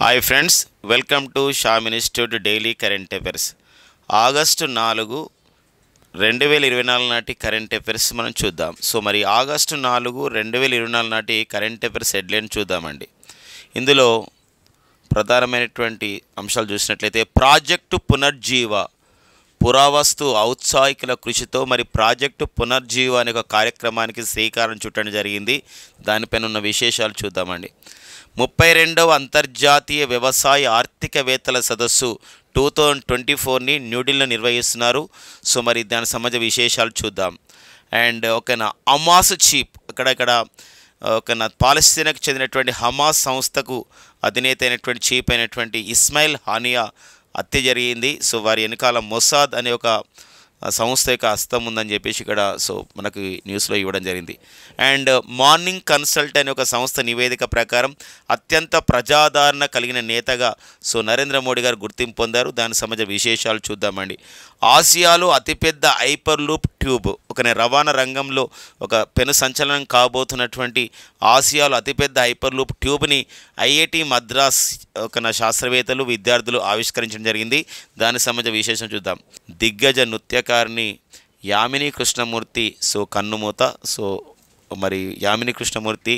Hi friends, welcome to Sam institute daily current affairs. August 4, 2024 నాటి current affairs మనం చూద్దాం. So మరి August 4, 2024 నాటి కరెంట్ అఫైర్స్ హెడ్లైన్ చూద్దామండి. ఇందులో ప్రధానమైనటువంటి అంశాలు చూసినట్లయితే ప్రాజెక్టు పునర్జీవ పురావస్తు ఔత్సాహికుల కృషితో మరి ప్రాజెక్టు పునర్జీవ అనే ఒక కార్యక్రమానికి శ్రీకారం చుట్టడం జరిగింది. దానిపైన ఉన్న విశేషాలు చూద్దామండి. 32వ అంతర్జాతీయ వ్యవసాయ ఆర్థికవేత్తల సదస్సు 2024ని న్యూఢిల్లీలో నిర్వహిస్తున్నారు. సో మరి దానికి సంబంధించిన విశేషాలు చూద్దాం. అండ్ ఓకేనా, హమాస్ చీఫ్ ఇక్కడ ఓకేనా పాలస్తీనాకు చెందినటువంటి హమాస్ సంస్థకు అధినేత అయినటువంటి చీఫ్ అయినటువంటి ఇస్మాయిల్ హానియా హత్య జరిగింది. సో వారి వెనకాల మొసాద్ అనే ఒక సంస్థ యొక్క హస్తం ఉందని చెప్పేసి ఇక్కడ సో మనకు న్యూస్లో ఇవ్వడం జరిగింది. అండ్ మార్నింగ్ కన్సల్ట్ అనే ఒక సంస్థ నివేదిక ప్రకారం అత్యంత ప్రజాదరణ కలిగిన నేతగా సో నరేంద్ర మోడీ గారు గుర్తింపు పొందారు. దానికి సంబంధించిన విశేషాలు చూద్దామండి. ఆసియాలో అతిపెద్ద హైపర్ లూప్ ట్యూబ్ ఒక రవాణా రంగంలో ఒక పెను సంచలనం కాబోతున్నటువంటి ఆసియాలో అతిపెద్ద హైపర్ లూప్ ట్యూబ్ని ఐఐటి మద్రాస్ ఒక శాస్త్రవేత్తలు విద్యార్థులు ఆవిష్కరించడం జరిగింది. దానికి సంబంధించిన విశేషం చూద్దాం. దిగ్గజ నృత్యకారిణి యామిని కృష్ణమూర్తి సో కన్నుమూత. సో మరి యామిని కృష్ణమూర్తి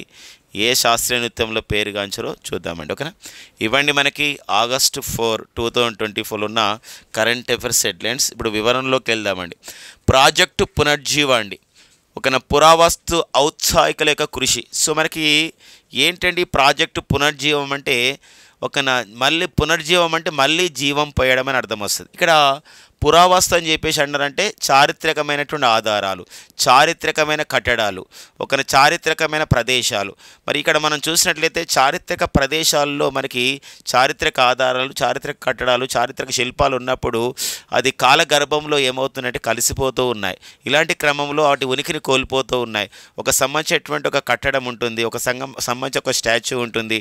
ఏ శాస్త్రీయ నృత్యంలో పేరుగాంచారో చూద్దామండి. ఓకేనా, ఇవ్వండి మనకి ఆగస్టు 4, 2024లో ఉన్న కరెంట్ అఫైర్స్ హెడ్లైన్స్. ఇప్పుడు వివరంలోకి వెళ్దామండి. ప్రాజెక్టు పునర్జీవ అండి ఒక పురావస్తు ఔత్సాహికుల యొక్క కృషి. సో మనకి ఏంటండి ప్రాజెక్టు పునర్జీవం అంటే మళ్ళీ పునర్జీవం అంటే మళ్ళీ జీవం పోయడం అని అర్థం వస్తుంది. ఇక్కడ పురావస్తు అని చెప్పేసి అన్నారంటే చారిత్రకమైనటువంటి ఆధారాలు, చారిత్రకమైన కట్టడాలు, చారిత్రకమైన ప్రదేశాలు. మరి ఇక్కడ మనం చూసినట్లయితే చారిత్రక ప్రదేశాల్లో మనకి చారిత్రక ఆధారాలు, చారిత్రక కట్టడాలు, చారిత్రక శిల్పాలు ఉన్నప్పుడు అది కాలగర్భంలో ఏమవుతుందంటే కలిసిపోతూ ఉన్నాయి. ఇలాంటి క్రమంలో వాటి ఉనికిని కోల్పోతూ ఉన్నాయి. సంబంధించినటువంటి ఒక కట్టడం ఉంటుంది, సంబంధించి ఒక స్టాచ్యూ ఉంటుంది.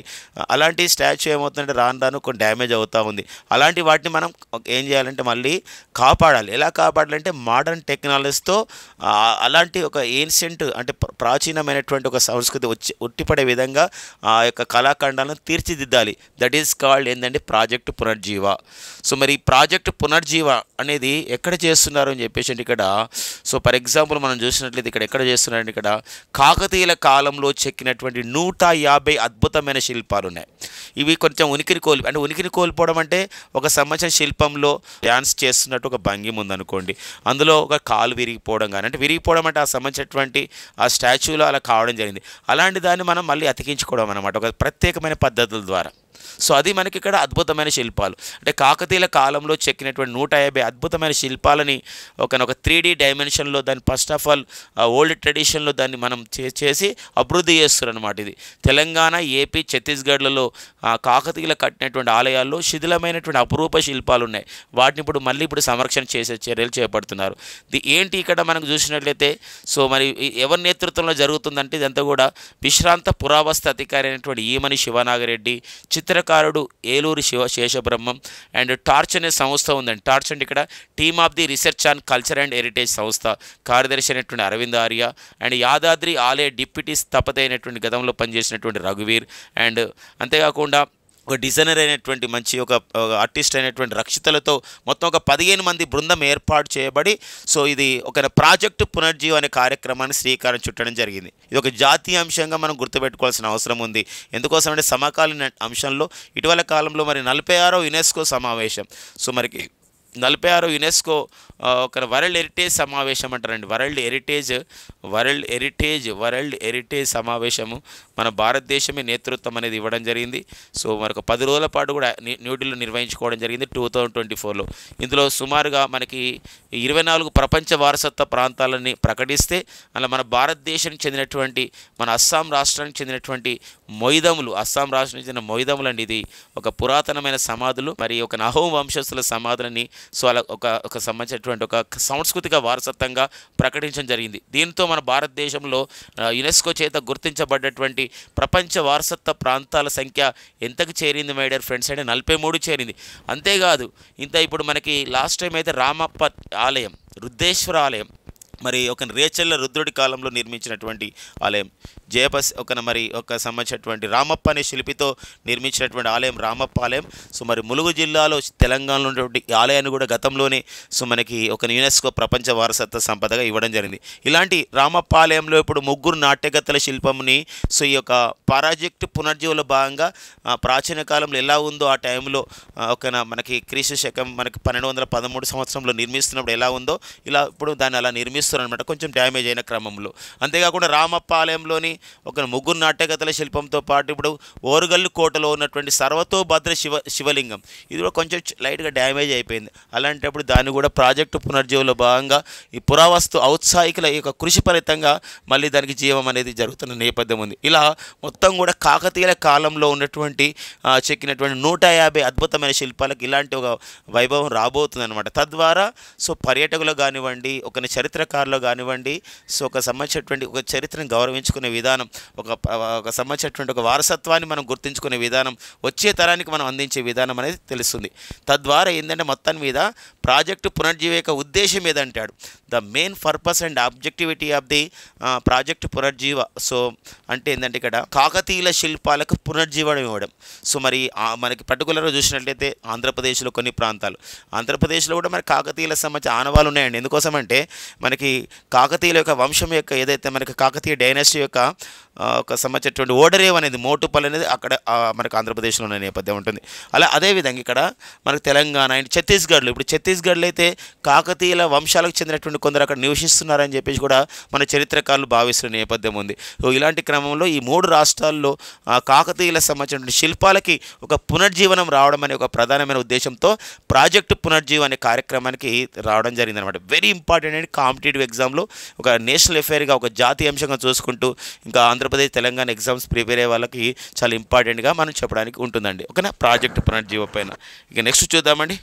అలాంటి స్టాచ్యూ ఏమవుతుందంటే రాను రాను కొన్ని డ్యామేజ్ అవుతూ ఉంది. అలాంటి వాటిని మనం ఏం చేయాలంటే మళ్ళీ కాపాడాలి. ఎలా కాపాడాలంటే మోడర్న్ టెక్నాలజీతో అలాంటి ఒక ఏన్షియంట్ అంటే ప్రాచీనమైనటువంటి ఒక సంస్కృతి ఉట్టిపడే విధంగా ఆ యొక్క కళాఖండాలను తీర్చిదిద్దాలి. దట్ ఈస్ కాల్డ్ ఏంటంటే ప్రాజెక్టు పునర్జీవ. సో మరి ప్రాజెక్టు పునర్జీవ అనేది ఎక్కడ చేస్తున్నారు అని చెప్పేసి అంటే ఇక్కడ సో ఫర్ ఎగ్జాంపుల్ మనం చూసినట్లయితే ఇక్కడ ఎక్కడ చేస్తున్నారంటే ఇక్కడ కాకతీయుల కాలంలో చెక్కినటువంటి 150 అద్భుతమైన శిల్పాలు ఉన్నాయి. ఇవి కొంచెం ఉనికిని కోల్పోవడం అంటే ఒక సంబంధించిన శిల్పంలో డ్యాన్స్ చేస్తున్నట్టు ఒక భంగిమ ఉందనుకోండి, అందులో ఒక కాలు విరిగిపోవడం కానీ అంటే విరిగిపోవడం అంటే ఆ సంబంధించినటువంటి ఆ స్టాచ్యూలో అలా కావడం జరిగింది. అలాంటి దాన్ని మనం మళ్ళీ అతికించుకోవడం అనమాట ఒక ప్రత్యేకమైన పద్ధతుల ద్వారా. సో అది మనకి ఇక్కడ అద్భుతమైన శిల్పాలు అంటే కాకతీయుల కాలంలో చెక్కినటువంటి 150 అద్భుతమైన శిల్పాలని ఒక 3D డైమెన్షన్లో దాన్ని ఫస్ట్ ఆఫ్ ఆల్ ఓల్డ్ ట్రెడిషన్లో దాన్ని మనం చేసి అభివృద్ధి చేస్తారు అనమాట. ఇది తెలంగాణ, ఏపీ, ఛత్తీస్గఢ్లలో కాకతీయులు కట్టినటువంటి ఆలయాల్లో శిథిలమైనటువంటి అపురూప శిల్పాలు ఉన్నాయి. వాటిని ఇప్పుడు సంరక్షణ చేసే చర్యలు చేపడుతున్నారు. ఏంటి ఇక్కడ మనకు చూసినట్లయితే సో మరి ఎవరి నేతృత్వంలో జరుగుతుందంటే ఇదంతా కూడా విశ్రాంత పురావస్తు అధికారి అయినటువంటి ఈమని శివనాగరెడ్డి, చిత్రకారుడు ఏలూరు శేషబ్రహ్మం అండ్ టార్చ్ అనే సంస్థ ఉందండి. టార్చ్ అంటే ఇక్కడ team of the research on culture and heritage సంస్థ కార్యదర్శి అయినటువంటి అరవింద్ ఆర్య అండ్ యాదాద్రి ఆలయ డిప్యూటీ స్థపతి అయినటువంటి గతంలో పనిచేసినటువంటి రఘువీర్ అండ్ అంతేకాకుండా ఒక డిజైనర్ అయినటువంటి మంచి ఒక ఆర్టిస్ట్ అయినటువంటి రక్షితలతో మొత్తం ఒక 15 మంది బృందం ఏర్పాటు చేయబడి సో ఇది ఒక ప్రాజెక్టు పునర్జీవ అనే కార్యక్రమాన్ని శ్రీకారం చుట్టడం జరిగింది. ఇది ఒక జాతీయ అంశంగా మనం గుర్తుపెట్టుకోవాల్సిన అవసరం ఉంది. ఎందుకోసం అంటే సమకాలీన అంశంలో ఇటీవల కాలంలో మరి 46వ యునెస్కో సమావేశం సో మనకి 46వ యునెస్కో ఒక వరల్డ్ హెరిటేజ్ సమావేశం అంటారండి. వరల్డ్ హెరిటేజ్ సమావేశము మన భారతదేశమే నేతృత్వం అనేది ఇవ్వడం జరిగింది. సో మరొక 10 రోజుల పాటు కూడా న్యూఢిల్లీలో నిర్వహించుకోవడం జరిగింది 2024లో. ఇందులో సుమారుగా మనకి 24 ప్రపంచ వారసత్వ ప్రాంతాలని ప్రకటిస్తే అలా మన భారతదేశానికి చెందినటువంటి మన అస్సాం రాష్ట్రానికి చెందినటువంటి అస్సాం రాష్ట్రానికి చెందిన మొయిదములు అండి. ఇది ఒక పురాతనమైన సమాధులు, మరి ఒక నహోం వంశస్థుల సమాధులని సో అలా ఒక సంబంధించినటువంటి ఒక సాంస్కృతిక వారసత్వంగా ప్రకటించడం జరిగింది. దీంతో మన భారతదేశంలో యునెస్కో చేత గుర్తించబడ్డటువంటి ప్రపంచ వారసత్వ ప్రాంతాల సంఖ్య ఎంతకు చేరింది మై డియర్ ఫ్రెండ్స్ అంటే 43 చేరింది. అంతేకాదు ఇప్పుడు మనకి లాస్ట్ టైం అయితే రామప్ప ఆలయం, రుద్రేశ్వర ఆలయం మరి ఒక రేచల్ల రుద్రుడి కాలంలో నిర్మించినటువంటి ఆలయం. ఒక సంబంధించినటువంటి రామప్ప అనే శిల్పితో నిర్మించినటువంటి ఆలయం రామప్ప ఆలయం. సో మరి ములుగు జిల్లాలో తెలంగాణలో ఉన్నటువంటి ఈ ఆలయాన్ని కూడా గతంలోనే సో మనకి ఒక యునెస్కో ప్రపంచ వారసత్వ సంపదగా ఇవ్వడం జరిగింది. ఇలాంటి రామప్ప ఆలయంలో ఇప్పుడు ముగ్గురు నాట్యగత్తల శిల్పంని సో ఈ యొక్క ప్రాజెక్టు పునర్జీవులో భాగంగా ప్రాచీన కాలంలో ఎలా ఉందో ఆ టైంలో మనకి క్రీస్తు శకం మనకి 1213 సంవత్సరంలో నిర్మిస్తున్నప్పుడు ఎలా ఉందో ఇలా ఇప్పుడు దాన్ని అలా నిర్మిస్తున్నారనమాట, కొంచెం డ్యామేజ్ అయిన క్రమంలో. అంతేకాకుండా రామప్ప ఆలయంలోని ఒక ముగ్గురు నాట్యగతల శిల్పంతో పాటు ఇప్పుడు ఓరుగల్లు కోటలో ఉన్నటువంటి సర్వతోభద్ర శివలింగం ఇది కూడా కొంచెం లైట్గా డ్యామేజ్ అయిపోయింది. అలాంటప్పుడు దాన్ని కూడా ప్రాజెక్టు పునర్జీవులో భాగంగా ఈ పురావస్తు ఔత్సాహికుల యొక్క కృషి ఫలితంగా మళ్ళీ దానికి జీవం అనేది జరుగుతున్న నేపథ్యం ఉంది. ఇలా మొత్తం కూడా కాకతీయుల కాలంలో ఉన్నటువంటి చెక్కినటువంటి 150 అద్భుతమైన శిల్పాలకు ఇలాంటి ఒక వైభవం రాబోతుంది అనమాట. తద్వారా సో పర్యాటకులు కానివ్వండి, ఒక చరిత్రకారులు కానివ్వండి, సో ఒక సంబంధించినటువంటి ఒక చరిత్రను గౌరవించుకునే విధానం, ఒక సంబంధించినటువంటి ఒక వారసత్వాన్ని మనం గుర్తించుకునే విధానం, వచ్చే తరానికి మనం అందించే విధానం అనేది తెలుస్తుంది. తద్వారా ఏంటంటే మొత్తం మీద ప్రాజెక్టు పునర్జీవ యొక్క ఉద్దేశం ఏదంటాడు, the main purpose and objectivity of the project Punarjeeva. So అంటే ఏంటంటే ఇక్కడ కాకతీయుల శిల్పాలకు పునర్జీవనం ఇవ్వడం. సో మరి మనకి పర్టికులర్గా చూసినట్లయితే ఆంధ్రప్రదేశ్లో కొన్ని ప్రాంతాలు, ఆంధ్రప్రదేశ్లో కూడా మరి కాకతీయుల సంబంధించిన ఆనవాళ్ళు ఉన్నాయండి. ఎందుకోసమంటే మనకి కాకతీయుల యొక్క వంశం యొక్క ఏదైతే మనకి కాకతీయ డైనాసిటీ యొక్క ఒక సంబంధించినటువంటి ఓడరేవ్ అనేది మోటుపల్లి అనేది అక్కడ మనకు ఆంధ్రప్రదేశ్లో ఉన్న నేపథ్యం ఉంటుంది. అదేవిధంగా ఇక్కడ మనకు తెలంగాణ అండ్ ఛత్తీస్గఢ్లో, ఇప్పుడు ఛత్తీస్గఢ్లో అయితే కాకతీయుల వంశాలకు చెందినటువంటి కొందరు అక్కడ నివసిస్తున్నారని చెప్పేసి కూడా మన చరిత్రకారులు భావిస్తున్న నేపథ్యం ఉంది. సో ఇలాంటి క్రమంలో ఈ 3 రాష్ట్రాల్లో కాకతీయుల సంబంధించినటువంటి శిల్పాలకి ఒక పునర్జీవనం రావడం అనే ఒక ప్రధానమైన ఉద్దేశంతో ప్రాజెక్టు పునర్జీవం అనే కార్యక్రమానికి రావడం జరిగింది అనమాట. వెరీ ఇంపార్టెంట్ అండి కాంపిటేటివ్ ఎగ్జామ్లో ఒక నేషనల్ అఫేర్గా ఒక జాతీయ అంశంగా చూసుకుంటూ ఇంకా ఆంధ్రప్రదేశ్ తెలంగాణ ఎగ్జామ్స్ ప్రిపేర్ అయ్యే వాళ్ళకి చాలా ఇంపార్టెంట్గా మనం చెప్పడానికి ఉంటుందండి. ఓకేనా, ప్రాజెక్టు పునర్జీవ పైన. ఇక నెక్స్ట్ చూద్దామండి.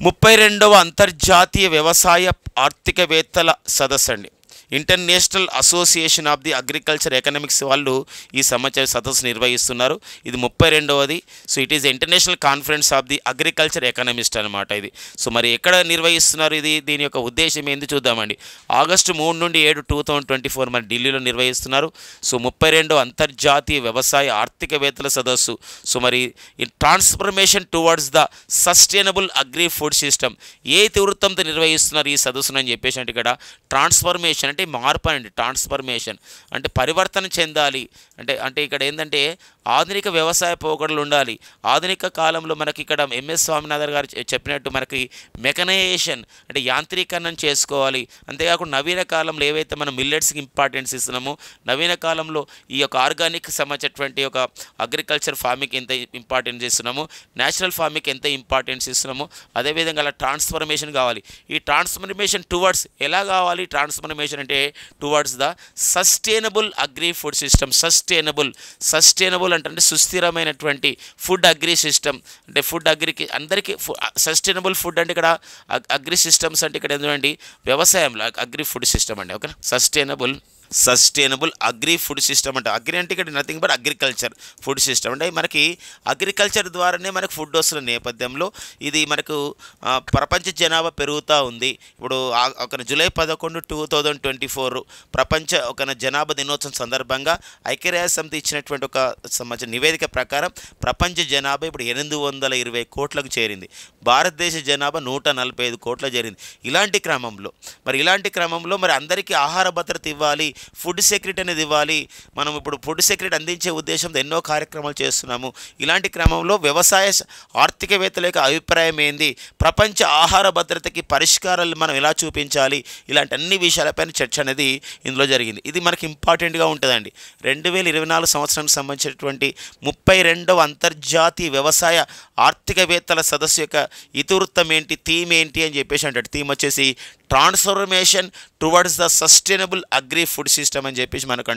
32వ అంతర్జాతీయ వ్యవసాయ ఆర్థికవేత్తల సదస్సు అండి. International association of the agriculture economics వాళ్ళు ఈ సంవత్సరం సదస్సు నిర్వహిస్తున్నారు. ఇది 32వది. So it is international conference of the agriculture economist అనమాట ఇది. సో మరి ఎక్కడ నిర్వహిస్తున్నారు ఇది, దీని యొక్క ఉద్దేశం ఏంది చూద్దామండి. ఆగస్టు 3 నుండి 7, 2024 మరి ఢిల్లీలో నిర్వహిస్తున్నారు. సో 32వ అంతర్జాతీయ వ్యవసాయ ఆర్థికవేత్తల సదస్సు. సో మరి ఈ transformation towards the sustainable agri food system ఏ తీవ్రతంతో నిర్వహిస్తున్నారు ఈ సదస్సును అని చెప్పేసి అంటే ఇక్కడ ట్రాన్స్ఫర్మేషన్ అంటే మార్పు అండి. ట్రాన్స్ఫర్మేషన్ అంటే పరివర్తన చెందాలి అంటే ఇక్కడ ఏంటంటే ఆధునిక వ్యవసాయ పోకడలు ఉండాలి. ఆధునిక కాలంలో మనకి ఇక్కడ ఎంఎస్ స్వామినాథన్ గారు చెప్పినట్టు మనకి మెకనైజేషన్ అంటే యాంత్రీకరణం చేసుకోవాలి. అంతేకాకుండా నవీన కాలంలో ఏవైతే మనం మిల్లెట్స్కి ఇంపార్టెన్స్ ఇస్తున్నామో, నవీన కాలంలో ఈ యొక్క ఆర్గానిక్ సంబంధించినటువంటి ఒక అగ్రికల్చర్ ఫార్మింగ్ ఎంత ఇంపార్టెన్స్ ఇస్తున్నామో, న్యాచురల్ ఫార్మింగ్ ఎంత ఇంపార్టెన్స్ ఇస్తున్నామో, అదేవిధంగా అలా ట్రాన్స్ఫర్మేషన్ కావాలి. ఈ ట్రాన్స్ఫర్మేషన్ టువర్డ్స్ ఎలా కావాలి, ట్రాన్స్ఫర్మేషన్ అంటే towards the sustainable agri food system. Sustainable అంటే సుస్థిరమైనటువంటి ఫుడ్ అగ్రి సిస్టమ్. అంటే ఫుడ్ అగ్రికి అందరికీ సస్టైనబుల్ ఫుడ్ అంటే ఇక్కడ అగ్రి సిస్టమ్స్ అంటే ఇక్కడ ఏంటంటే వ్యవసాయంలో అగ్రి ఫుడ్ సిస్టమ్ అండి. Okay, sustainable agri food system అంటే అగ్రి అంటే ఇక్కడ nothing but agriculture food system అంటే మనకి అగ్రికల్చర్ ద్వారానే మనకు ఫుడ్ వస్తున్న నేపథ్యంలో ఇది మనకు ప్రపంచ జనాభా పెరుగుతూ ఉంది. ఇప్పుడు ఒక జూలై 11, 2024 ప్రపంచ ఒక జనాభా దినోత్సవం సందర్భంగా ఐక్యరాజ్య సమితి ఇచ్చినటువంటి ఒక సంబంధించిన నివేదిక ప్రకారం ప్రపంచ జనాభా ఇప్పుడు 820 కోట్లకు చేరింది. భారతదేశ జనాభా 145 కోట్లకు చేరింది. ఇలాంటి క్రమంలో మరి అందరికీ ఆహార భద్రత ఇవ్వాలి, ఫుడ్ సెక్యూరిటీ అనేది ఇవ్వాలి. మనం ఇప్పుడు ఫుడ్ సెక్యూరిటీ అందించే ఉద్దేశంతో ఎన్నో కార్యక్రమాలు చేస్తున్నాము. ఇలాంటి క్రమంలో వ్యవసాయ ఆర్థికవేత్తల యొక్క అభిప్రాయం ఏంది, ప్రపంచ ఆహార భద్రతకి పరిష్కారాలు మనం ఎలా చూపించాలి, ఇలాంటి అన్ని విషయాలపైన చర్చ అనేది ఇందులో జరిగింది. ఇది మనకి ఇంపార్టెంట్గా ఉంటుందండి. 2024 సంవత్సరానికి సంబంధించినటువంటి 32వ అంతర్జాతీయ వ్యవసాయ ఆర్థికవేత్తల సదస్సు యొక్క ఇతివృత్తం ఏంటి, థీమ్ ఏంటి అని చెప్పేసి అంటాడు. థీమ్ వచ్చేసి transformation towards the sustainable agri food system అని చెప్పేసి మనకు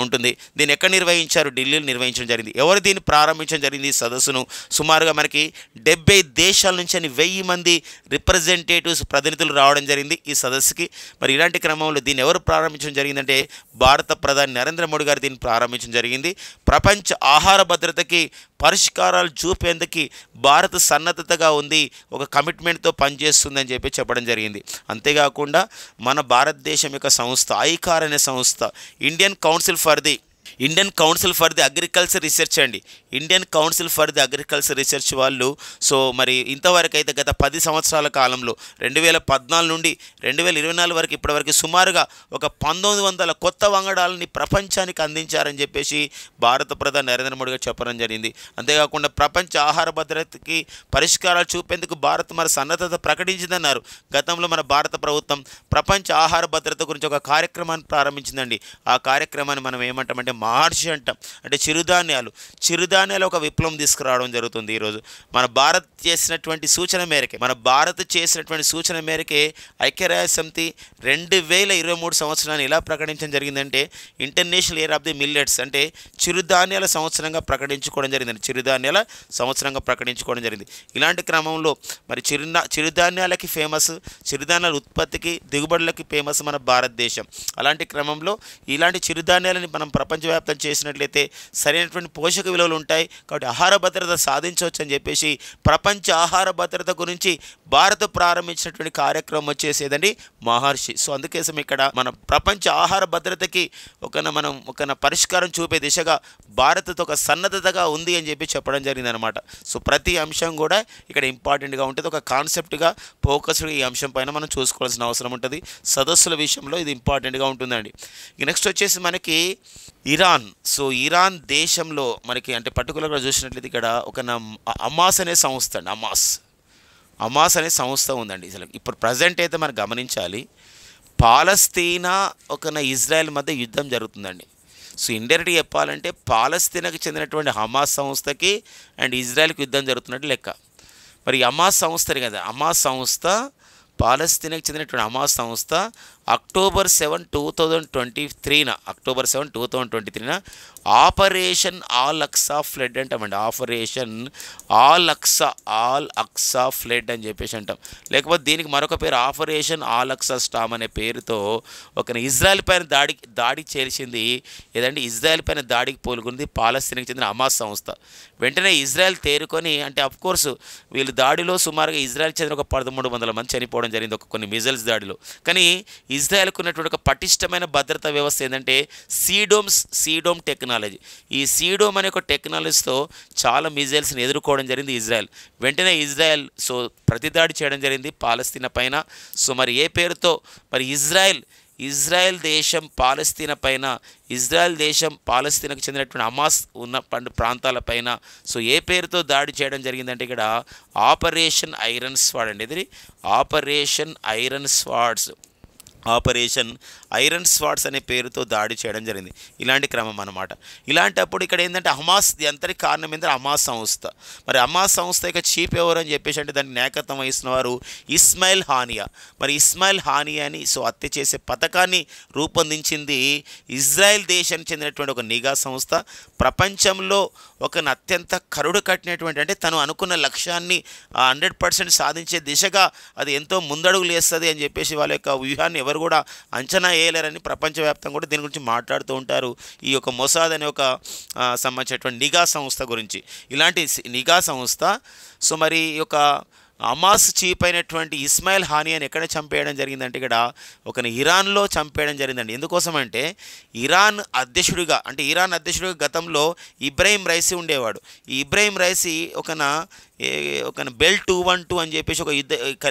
ఉంటుంది. దీన్ని ఎక్కడ నిర్వహించారు, ఢిల్లీలో నిర్వహించడం జరిగింది. ఎవరు దీన్ని ప్రారంభించడం జరిగింది ఈ సదస్సును, సుమారుగా మనకి 70 దేశాల నుంచి 1000 మంది రిప్రజెంటేటివ్స్ ప్రతినిధులు రావడం జరిగింది ఈ సదస్సుకి. మరి ఇలాంటి క్రమంలో దీన్ని ఎవరు ప్రారంభించడం జరిగిందంటే భారత ప్రధాని నరేంద్ర మోడీ గారు దీన్ని ప్రారంభించడం జరిగింది. ప్రపంచ ఆహార భద్రతకి పరిష్కారాలు చూపేందుకు భారత్ సన్నద్ధతగా ఉంది, ఒక కమిట్మెంట్తో పనిచేస్తుందని చెప్పడం జరిగింది. అంతేకాకుండా మన భారతదేశం యొక్క సంస్థ ఐకార్ అనే సంస్థ, Indian council for the agriculture research అండి. Indian council for the agriculture research వాళ్ళు సో మరి ఇంతవరకు అయితే గత 10 సంవత్సరాల కాలంలో 2014 నుండి 2024 వరకు ఇప్పటివరకు సుమారుగా ఒక 1900 కొత్త వంగడాలని ప్రపంచానికి అందించారని చెప్పేసి భారత ప్రధాని నరేంద్ర మోడీ గారు చెప్పడం జరిగింది. అంతేకాకుండా ప్రపంచ ఆహార భద్రతకి పరిష్కారాలు చూపేందుకు భారత్ మరి సన్నద్ధత ప్రకటించిందన్నారు. గతంలో మన భారత ప్రభుత్వం ప్రపంచ ఆహార భద్రత గురించి ఒక కార్యక్రమాన్ని ప్రారంభించిందండి. ఆ కార్యక్రమాన్ని మనం ఏమంటామంటే మహర్షి అంటాం. అంటే చిరుధాన్యాలు ఒక విప్లవం తీసుకురావడం జరుగుతుంది. ఈరోజు మన భారత్ చేసినటువంటి సూచన మేరకే ఐక్యరాజ్య సమితి 2023 సంవత్సరాన్ని ఎలా ప్రకటించడం జరిగిందంటే international year of the millets, అంటే చిరుధాన్యాల సంవత్సరంగా ప్రకటించుకోవడం జరిగింది. ఇలాంటి క్రమంలో మరి చిరుధాన్యాలకి ఫేమస్, చిరుధాన్యాల ఉత్పత్తికి దిగుబడులకి ఫేమస్ మన భారతదేశం. అలాంటి క్రమంలో ఇలాంటి చిరుధాన్యాలని మనం ప్రపంచవ్యాప్తం చేసినట్లయితే సరైనటువంటి పోషక విలువలు ఉంటాయి, కాబట్టి ఆహార భద్రత సాధించవచ్చు అని చెప్పేసి ప్రపంచ ఆహార భద్రత గురించి భారత్ ప్రారంభించినటువంటి కార్యక్రమం వచ్చేసేదండి మహర్షి. సో అందుకోసం ఇక్కడ మన ప్రపంచ ఆహార భద్రతకి ఒక పరిష్కారం చూపే దిశగా భారత్ ఒక సన్నద్ధతగా ఉంది అని చెప్పడం జరిగింది అనమాట. సో ప్రతి అంశం కూడా ఇక్కడ ఇంపార్టెంట్గా ఉంటుంది, ఒక కాన్సెప్ట్గా ఫోకస్డ్గా ఈ అంశం పైన మనం చూసుకోవాల్సిన అవసరం ఉంటుంది. సదస్సుల విషయంలో ఇది ఇంపార్టెంట్గా ఉంటుందండి. నెక్స్ట్ వచ్చేసి మనకి ఇరాన్. సో ఇరాన్ దేశంలో మనకి అంటే పర్టికులర్గా చూసినట్లయితే ఇక్కడ ఒక అమాస్ అనే సంస్థ అండి, అమాస్ అనే సంస్థ ఉందండి. అసలు ఇప్పుడు ప్రజెంట్ అయితే మనం గమనించాలి, పాలస్తీనా ఇజ్రాయెల్ మధ్య యుద్ధం జరుగుతుందండి. సో ఇండైరెక్ట్గా చెప్పాలంటే పాలస్తీనాకి చెందినటువంటి హమాస్ సంస్థకి అండ్ ఇజ్రాయెల్కి యుద్ధం జరుగుతున్నట్టు లెక్క. మరి హమాస్ సంస్థని కదా, పాలస్తీనాకి చెందినటువంటి హమాస్ సంస్థ October 7, 2023 operation Al Aqsa flood అంటామండి. ఆపరేషన్ ఆల్ అక్సా ఫ్లడ్ అని చెప్పేసి అంటాం. లేకపోతే దీనికి మరొక పేరు ఆపరేషన్ ఆల్ అక్సా స్టామ్ అనే పేరుతో ఇజ్రాయెల్ పైన దాడి చేసింది ఏదంటే ఇజ్రాయెల్ పైన దాడికి పోలుకుంది పాలస్తీనాకి చెందిన హమాస్ సంస్థ. వెంటనే ఇజ్రాయెల్ తేరుకొని, అంటే అఫ్కోర్స్ వీళ్ళు దాడిలో సుమారుగా ఇజ్రాయెల్కి చెందిన ఒక 1300 మంది చనిపోవడం జరిగింది కొన్ని మిజైల్స్ దాడిలో. కానీ ఇజ్రాయెల్కు ఉన్నటువంటి ఒక పటిష్టమైన భద్రతా వ్యవస్థ ఏంటంటే సీడోమ్ టెక్నాలజీ. ఈ సీడోమ్ అనే ఒక టెక్నాలజీతో చాలా మిజైల్స్ని ఎదుర్కోవడం జరిగింది ఇజ్రాయెల్. వెంటనే ఇజ్రాయెల్ ప్రతిదాడి చేయడం జరిగింది పాలస్తీనా పైన. సో మరి ఏ పేరుతో మరి ఇజ్రాయెల్ దేశం పాలస్తీనాకు చెందినటువంటి హమాస్ ఉన్న ప్రాంతాల పైన సో ఏ పేరుతో దాడి చేయడం జరిగిందంటే ఇక్కడ ఆపరేషన్ ఐరన్ స్వాడ్ అండి. ఇది ఆపరేషన్ ఐరన్ స్వాడ్స్ అనే పేరుతో దాడి చేయడం జరిగింది. ఇలాంటి క్రమం అన్నమాట. ఇలాంటప్పుడు ఇక్కడ ఏంటంటే హమాస్ అంతటి కారణం ఏంటంటే హమాస్ సంస్థ. మరి హమాస్ సంస్థ యొక్క చీఫ్ ఎవరు అని చెప్పేసి అంటే దానికి నాయకత్వం వహిస్తున్న వారు ఇస్మాయిల్ హానియా. మరి ఇస్మాయిల్ హానియాని హత్య చేసే పథకాన్ని రూపొందించింది ఇజ్రాయెల్ దేశానికి చెందినటువంటి ఒక నిఘా సంస్థ. ప్రపంచంలో అత్యంత కరుడు కట్టినటువంటి, అంటే తను అనుకున్న లక్ష్యాన్ని 100% సాధించే దిశగా అది ఎంతో ముందడుగులు వేస్తుంది అని చెప్పేసి వాళ్ళ యొక్క వ్యూహాన్ని ఎవరు కూడా అంచనా వేయలేరని ప్రపంచవ్యాప్తంగా కూడా దీని గురించి మాట్లాడుతూ ఉంటారు. ఈ యొక్క మొసాద్ అనే సంబంధించినటువంటి నిఘా సంస్థ గురించి. ఇలాంటి నిఘా సంస్థ సో మరి ఈ యొక్క హమాస్ చీఫ్ అయినటువంటి ఇస్మాయిల్ హానియాని ఎక్కడ చంపేయడం జరిగిందంటే ఇక్కడ ఇరాన్లో చంపేయడం జరిగిందండి. ఎందుకోసం అంటే ఇరాన్ అధ్యక్షుడిగా గతంలో ఇబ్రాహీం రైసీ ఉండేవాడు. ఈ ఇబ్రాహీం రైసీ బెల్ 212 అని చెప్పేసి ఒక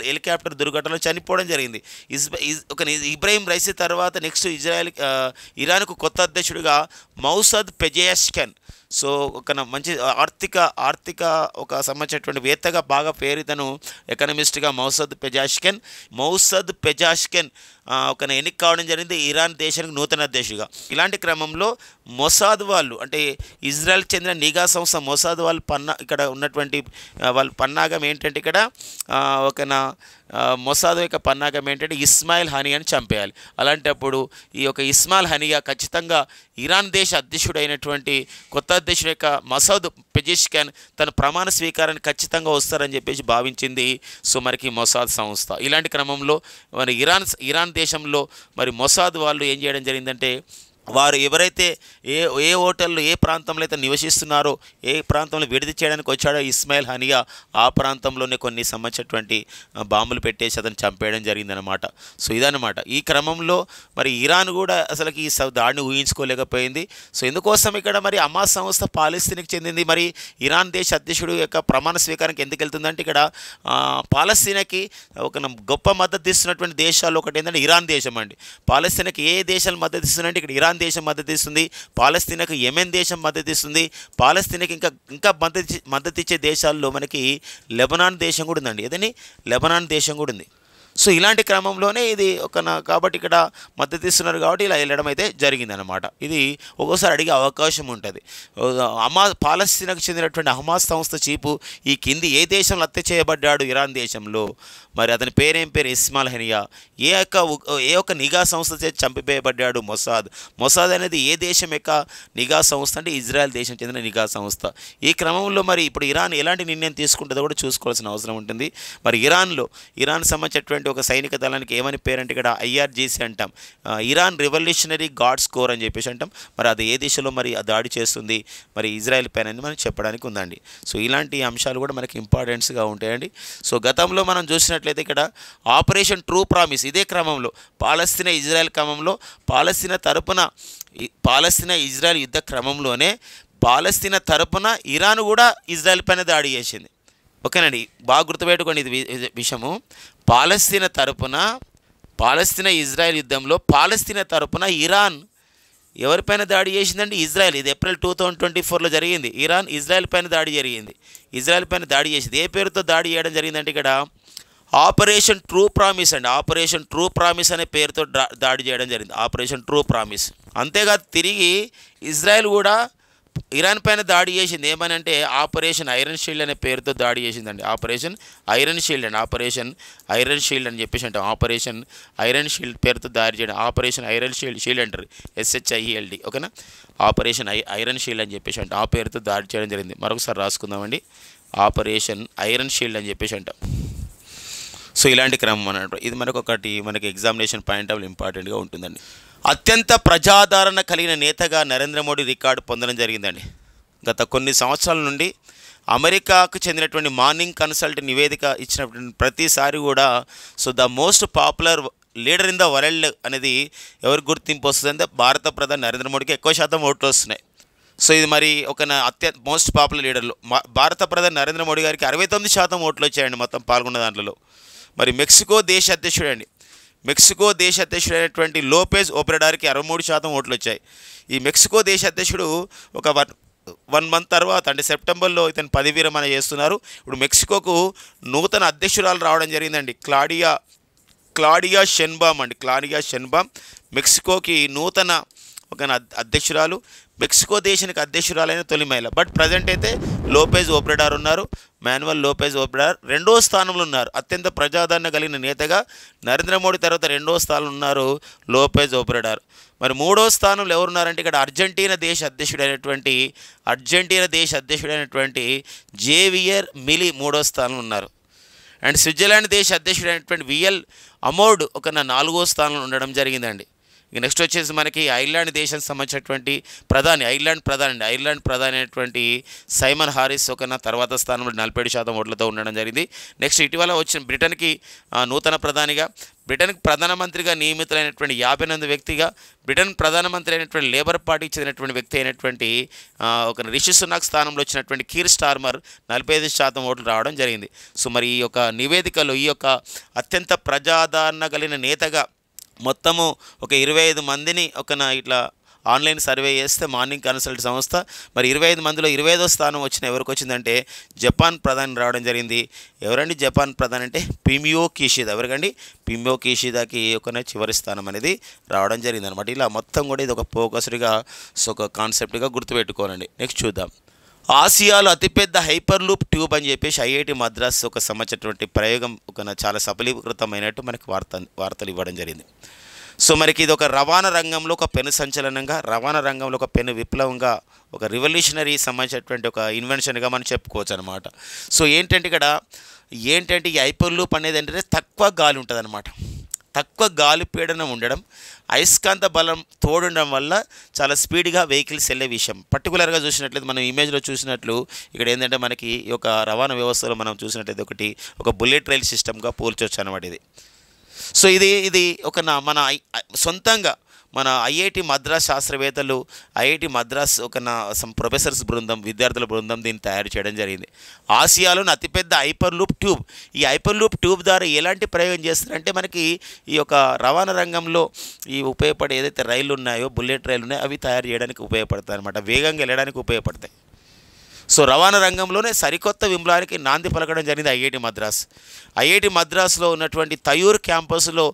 హెలికాప్టర్ దుర్ఘటనలో చనిపోవడం జరిగింది. ఇబ్రాహీం రైసీ తర్వాత నెక్స్ట్ ఇరాన్కు కొత్త అధ్యక్షుడిగా మౌసద్ పెజెష్కియాన్. సో మంచి ఆర్థిక సంబంధించినటువంటి వేత్తగా బాగా పేరుతను ఎకనమిస్ట్గా మౌసద్ పెజాష్కియాన్ ఎన్నిక కావడం జరిగింది ఇరాన్ దేశానికి నూతన అధ్యక్షుడిగా. ఇలాంటి క్రమంలో మొసాద్ వాళ్ళు, అంటే ఇజ్రాయెల్కి చెందిన నిఘా సంస్థ మొసాద్ వాళ్ళు ఇక్కడ ఉన్నటువంటి వాళ్ళ పన్నాగం ఏంటంటే ఇక్కడ మొసాద్ యొక్క పన్నాగం ఏంటంటే ఇస్మాయిల్ హనియాని చంపేయాలి. అలాంటప్పుడు ఈ యొక్క ఇస్మాయిల్ హనియా ఖచ్చితంగా ఇరాన్ దేశ అధ్యక్షుడు అయినటువంటి కొత్త అధ్యక్షుడు యొక్క మసౌద్ పెజెష్కియాన్ తన ప్రమాణ స్వీకారాన్ని ఖచ్చితంగా వస్తారని చెప్పేసి భావించింది సో మనకి మొసాద్ సంస్థ. ఇలాంటి క్రమంలో మరి ఇరాన్ దేశంలో మరి మొసాద్ వాళ్ళు ఏం చేయడం జరిగిందంటే వారు ఎవరైతే ఏ ఏ హోటల్లో ఏ ప్రాంతంలో అయితే నివసిస్తున్నారో, ఏ ప్రాంతంలో విడిది చేయడానికి వచ్చాడో ఇస్మాయిల్ హనియా, ఆ ప్రాంతంలోనే కొన్ని సంబంధించినటువంటి బాంబులు పెట్టేసి అతను చంపేయడం జరిగిందనమాట. సో ఇదనమాట. ఈ క్రమంలో మరి ఇరాన్ కూడా అసలుకి ఈ దాడిని ఊహించుకోలేకపోయింది. సో ఎందుకోసం ఇక్కడ మరి హమాస్ సంస్థ పాలస్తీనాకి చెందింది. మరి ఇరాన్ దేశ అధ్యక్షుడు యొక్క ప్రమాణ స్వీకారానికి ఎందుకు వెళ్తుందంటే ఇక్కడ పాలస్తీనాకి ఒక గొప్ప మద్దతు ఇస్తున్నటువంటి దేశాల్లో ఒకటి ఏంటంటే ఇరాన్ దేశం అండి. పాలస్తీనాకి ఏ దేశాలు మద్దతు ఇస్తుందంటే ఇక్కడ ఇరాన్ దేశం మద్దతు ఇస్తుంది, పాలస్తీనాకు యెమెన్ దేశం మద్దతు ఇస్తుంది, పాలస్తీనాకి ఇంకా మద్దతు ఇచ్చే దేశాల్లో మనకి లెబనాన్ దేశం కూడా ఉందండి. ఏదని లెబనాన్ దేశం కూడా ఉంది. సో ఇలాంటి క్రమంలోనే ఇది కాబట్టి ఇక్కడ మద్దతు ఇస్తున్నారు కాబట్టి ఇలా వెళ్ళడం అయితే జరిగిందనమాట. ఇది ఒక్కోసారి అడిగే అవకాశం ఉంటుంది. పాలస్తీనాకు చెందినటువంటి హమాస్ సంస్థ చీపు ఈ కింది ఏ దేశంలో హత్య చేయబడ్డాడు? ఇరాన్ దేశంలో. మరి అతని పేరు ఇస్మాయిల్ హనియా. ఏ యొక్క నిఘా సంస్థ చేసి చంపివేయబడ్డాడు? మొసాద్ అనేది ఏ దేశం యొక్క నిఘా సంస్థ అంటే ఇజ్రాయెల్ దేశం చెందిన నిఘా సంస్థ. ఈ క్రమంలో మరి ఇప్పుడు ఇరాన్ ఎలాంటి నిర్ణయం తీసుకుంటుందో కూడా చూసుకోవాల్సిన అవసరం ఉంటుంది. మరి ఇరాన్ సంబంధించినటువంటి ఒక సైనిక దళానికి ఏమని పేరంటే ఇక్కడ IRGC అంటాం, ఇరాన్ రివల్యూషనరీ గార్డ్స్ కోర్ అని చెప్పేసి అంటాం. మరి అది ఏ దిశలో మరి దాడి చేస్తుంది మరి ఇజ్రాయెల్ పైన అని మనం చెప్పడానికి ఉందండి. సో ఇలాంటి అంశాలు కూడా మనకి ఇంపార్టెంట్స్గా ఉంటాయండి. సో గతంలో మనం చూసినట్లయితే ఇక్కడ ఆపరేషన్ ట్రూ ప్రామిస్, ఇదే క్రమంలో పాలస్తీనా ఇజ్రాయెల్ క్రమంలో పాలస్తీనా ఇజ్రాయెల్ యుద్ధ క్రమంలోనే పాలస్తీనా తరపున ఇరాన్ కూడా ఇజ్రాయెల్ పైన దాడి చేసింది. ఓకేనండి, బాగా గుర్తుపెట్టుకోండి ఇది విషయము. పాలస్తీనా ఇజ్రాయెల్ యుద్ధంలో పాలస్తీనా తరపున ఇరాన్ ఎవరిపైన దాడి చేసిందండి? ఇజ్రాయెల్. ఇది ఏప్రిల్ 2024లో జరిగింది. ఇరాన్ ఇజ్రాయెల్ పైన దాడి జరిగింది. ఇజ్రాయెల్ పైన దాడి చేసింది. ఏ పేరుతో దాడి చేయడం జరిగిందంటే ఇక్కడ ఆపరేషన్ ట్రూ ప్రామిస్ అండి. ఆపరేషన్ ట్రూ ప్రామిస్ అనే పేరుతో దాడి చేయడం జరిగింది. Operation true promise. అంతేకాదు తిరిగి ఇజ్రాయెల్ కూడా ఇరాన్ పైన దాడి చేసింది. ఏమనంటే ఆపరేషన్ ఐరన్ షీల్డ్ అనే పేరుతో దాడి చేసిందండి. ఆపరేషన్ ఐరన్ షీల్డ్ అని చెప్పేసి అంటాం. ఆపరేషన్ ఐరన్ షీల్డ్ పేరుతో దాడి చేయడం. ఆపరేషన్ ఐరన్ షీల్డ్ అంటారు, SHIELD. ఓకేనా, ఆపరేషన్ ఐరన్ షీల్డ్ అని చెప్పేసి అంటాం. ఆ పేరుతో దాడి చేయడం జరిగింది. మరొకసారి రాసుకుందామండి, ఆపరేషన్ ఐరన్ షీల్డ్ అని చెప్పేసి అంటాం. సో ఇలాంటి క్రమం అన్నట్టు ఇది మనకి ఎగ్జామినేషన్ పాయింట్ ఆఫ్ ఇంపార్టెంట్గా ఉంటుందండి. అత్యంత ప్రజాదరణ కలిగిన నేతగా నరేంద్ర మోడీ రికార్డు పొందడం జరిగిందండి. గత కొన్ని సంవత్సరాల నుండి అమెరికాకు చెందినటువంటి మార్నింగ్ కన్సల్ట్ నివేదిక ఇచ్చినటువంటి ప్రతిసారి కూడా the most popular leader in the world అనేది ఎవరికి గుర్తింపు వస్తుందంటే భారత ప్రధాని నరేంద్ర మోడీకి ఎక్కువ శాతం ఓట్లు వస్తున్నాయి. సో ఇది మరి మోస్ట్ పాపులర్ లీడర్లు భారత ప్రధాని నరేంద్ర మోడీ గారికి 69% ఓట్లు వచ్చాయండి మొత్తం పాల్గొన్న దాంట్లో. మరి మెక్సికో దేశ అధ్యక్షుడైనటువంటి లోపెజ్ ఓబ్రాడర్కి 63% ఓట్లు వచ్చాయి. ఈ మెక్సికో దేశ అధ్యక్షుడు ఒక 1 మంత్ తర్వాత అంటే సెప్టెంబర్లో ఇతను పదవి విరమణ చేస్తున్నారు. ఇప్పుడు మెక్సికోకు నూతన అధ్యక్షురాలు రావడం జరిగిందండి, క్లాడియా షెన్బామ్ మెక్సికోకి నూతన అధ్యక్షురాలు, మెక్సికో దేశానికి అధ్యక్షురాలైన తొలి మహిళ. బట్ ప్రజెంట్ అయితే లోపెజ్ ఓబ్రాడర్ ఉన్నారు, మాన్యువల్ లోపెజ్ ఓబ్రాడర్ రెండో స్థానంలో ఉన్నారు. అత్యంత ప్రజాదరణ కలిగిన నేతగా నరేంద్ర మోడీ తర్వాత రెండో స్థానంలో ఉన్నారు లోపెజ్ ఓబ్రాడర్. మరి మూడో స్థానంలో ఎవరున్నారంటే ఇక్కడ అర్జెంటీనా దేశ అధ్యక్షుడైనటువంటి జేవియర్ మిలీ మూడో స్థానంలో ఉన్నారు. అండ్ స్విట్జర్లాండ్ దేశ అధ్యక్షుడైనటువంటి VL అమోడ్ 4వ స్థానంలో ఉండడం జరిగిందండి. ఇక నెక్స్ట్ వచ్చేసి మనకి ఐర్లాండ్ దేశానికి సంబంధించినటువంటి ఐర్లాండ్ ప్రధాని అయినటువంటి సైమన్ హారిస్ తర్వాత స్థానంలో 47% ఓట్లతో ఉండడం జరిగింది. నెక్స్ట్ ఇటీవల వచ్చిన బ్రిటన్కి నూతన ప్రధానిగా, బ్రిటన్కి ప్రధానమంత్రిగా నియమితులైనటువంటి 58వ వ్యక్తిగా, బ్రిటన్ ప్రధానమంత్రి అయినటువంటి లేబర్ పార్టీకి చెందినటువంటి వ్యక్తి అయినటువంటి రిషి సునాక్ స్థానంలో వచ్చినటువంటి కీర్ స్టార్మర్ 45% ఓట్లు రావడం జరిగింది. సో మరి ఈ యొక్క నివేదికలో ఈ యొక్క అత్యంత ప్రజాదరణ కలిగిన నేతగా మొత్తము 25 మందిని ఇట్లా ఆన్లైన్ సర్వే చేస్తే మార్నింగ్ కన్సల్ట్ సంస్థ మరి 25 మందిలో 25వ స్థానం ఎవరికి వచ్చిందంటే జపాన్ ప్రధాని రావడం జరిగింది. ఎవరండి జపాన్ ప్రధాని అంటే ఫుమియో కిషిదా. ఎవరికండి? ఫుమియో కిషిదాకి చివరి స్థానం అనేది రావడం జరిగింది అనమాట. ఇలా మొత్తం కూడా ఇది ఒక ఫోకస్డ్గా ఒక కాన్సెప్ట్గా గుర్తుపెట్టుకోనండి. నెక్స్ట్ చూద్దాం. ఆసియాలో అతిపెద్ద హైపర్ లూప్ ట్యూబ్ అని చెప్పేసి IIT మద్రాస్ సంబంధించినటువంటి ప్రయోగం చాలా సఫలీకృతమైనట్టు మనకి వార్తలు ఇవ్వడం జరిగింది. సో మనకి ఇది ఒక రవాణా రంగంలో ఒక పెను సంచలనంగా, రవాణా రంగంలో ఒక పెను విప్లవంగా, ఒక రివల్యూషనరీ సంబంధించినటువంటి ఒక ఇన్వెన్షన్గా మనం చెప్పుకోవచ్చు అనమాట. సో ఏంటంటే ఈ హైపర్ లూప్ అనేది ఏంటంటే తక్కువ గాలి ఉంటుంది అనమాట. తక్కువ గాలి పీడనం ఉండడం, అయస్కాంత బలం తోడుండడం వల్ల చాలా స్పీడ్గా వెహికల్స్ వెళ్ళే విషయం. పర్టికులర్గా చూసినట్లయితే మనం ఇమేజ్లో చూసినట్లు ఇక్కడ ఏంటంటే మనకి ఈ యొక్క రవాణా వ్యవస్థలో మనం చూసినట్లయితే ఒక బుల్లెట్ రైల్ సిస్టమ్గా పోల్చొచ్చు అనమాట ఇది. సో ఇది మన సొంతంగా మన ఐఐటి మద్రాస్ శాస్త్రవేత్తలు, ఐఐటి మద్రాస్ ప్రొఫెసర్స్ బృందం, విద్యార్థుల బృందం దీన్ని తయారు చేయడం జరిగింది. ఆసియాలోని అతిపెద్ద హైపర్ లూప్ ట్యూబ్. ఈ హైపర్ లూప్ ట్యూబ్ ద్వారా ఎలాంటి ప్రయోగం చేస్తారంటే మనకి ఈ యొక్క రవాణా రంగంలో ఈ ఉపయోగపడే ఏదైతే రైళ్ళు ఉన్నాయో, బుల్లెట్ రైలు ఉన్నాయో అవి తయారు చేయడానికి ఉపయోగపడతాయి అనమాట, వేగంగా వెళ్ళడానికి ఉపయోగపడతాయి. సో రవాణా రంగంలోనే సరికొత్త విప్లవానికి నాంది పలకడం జరిగింది ఐఐటి మద్రాస్. ఐఐటి మద్రాస్లో ఉన్నటువంటి తయూర్ క్యాంపస్లో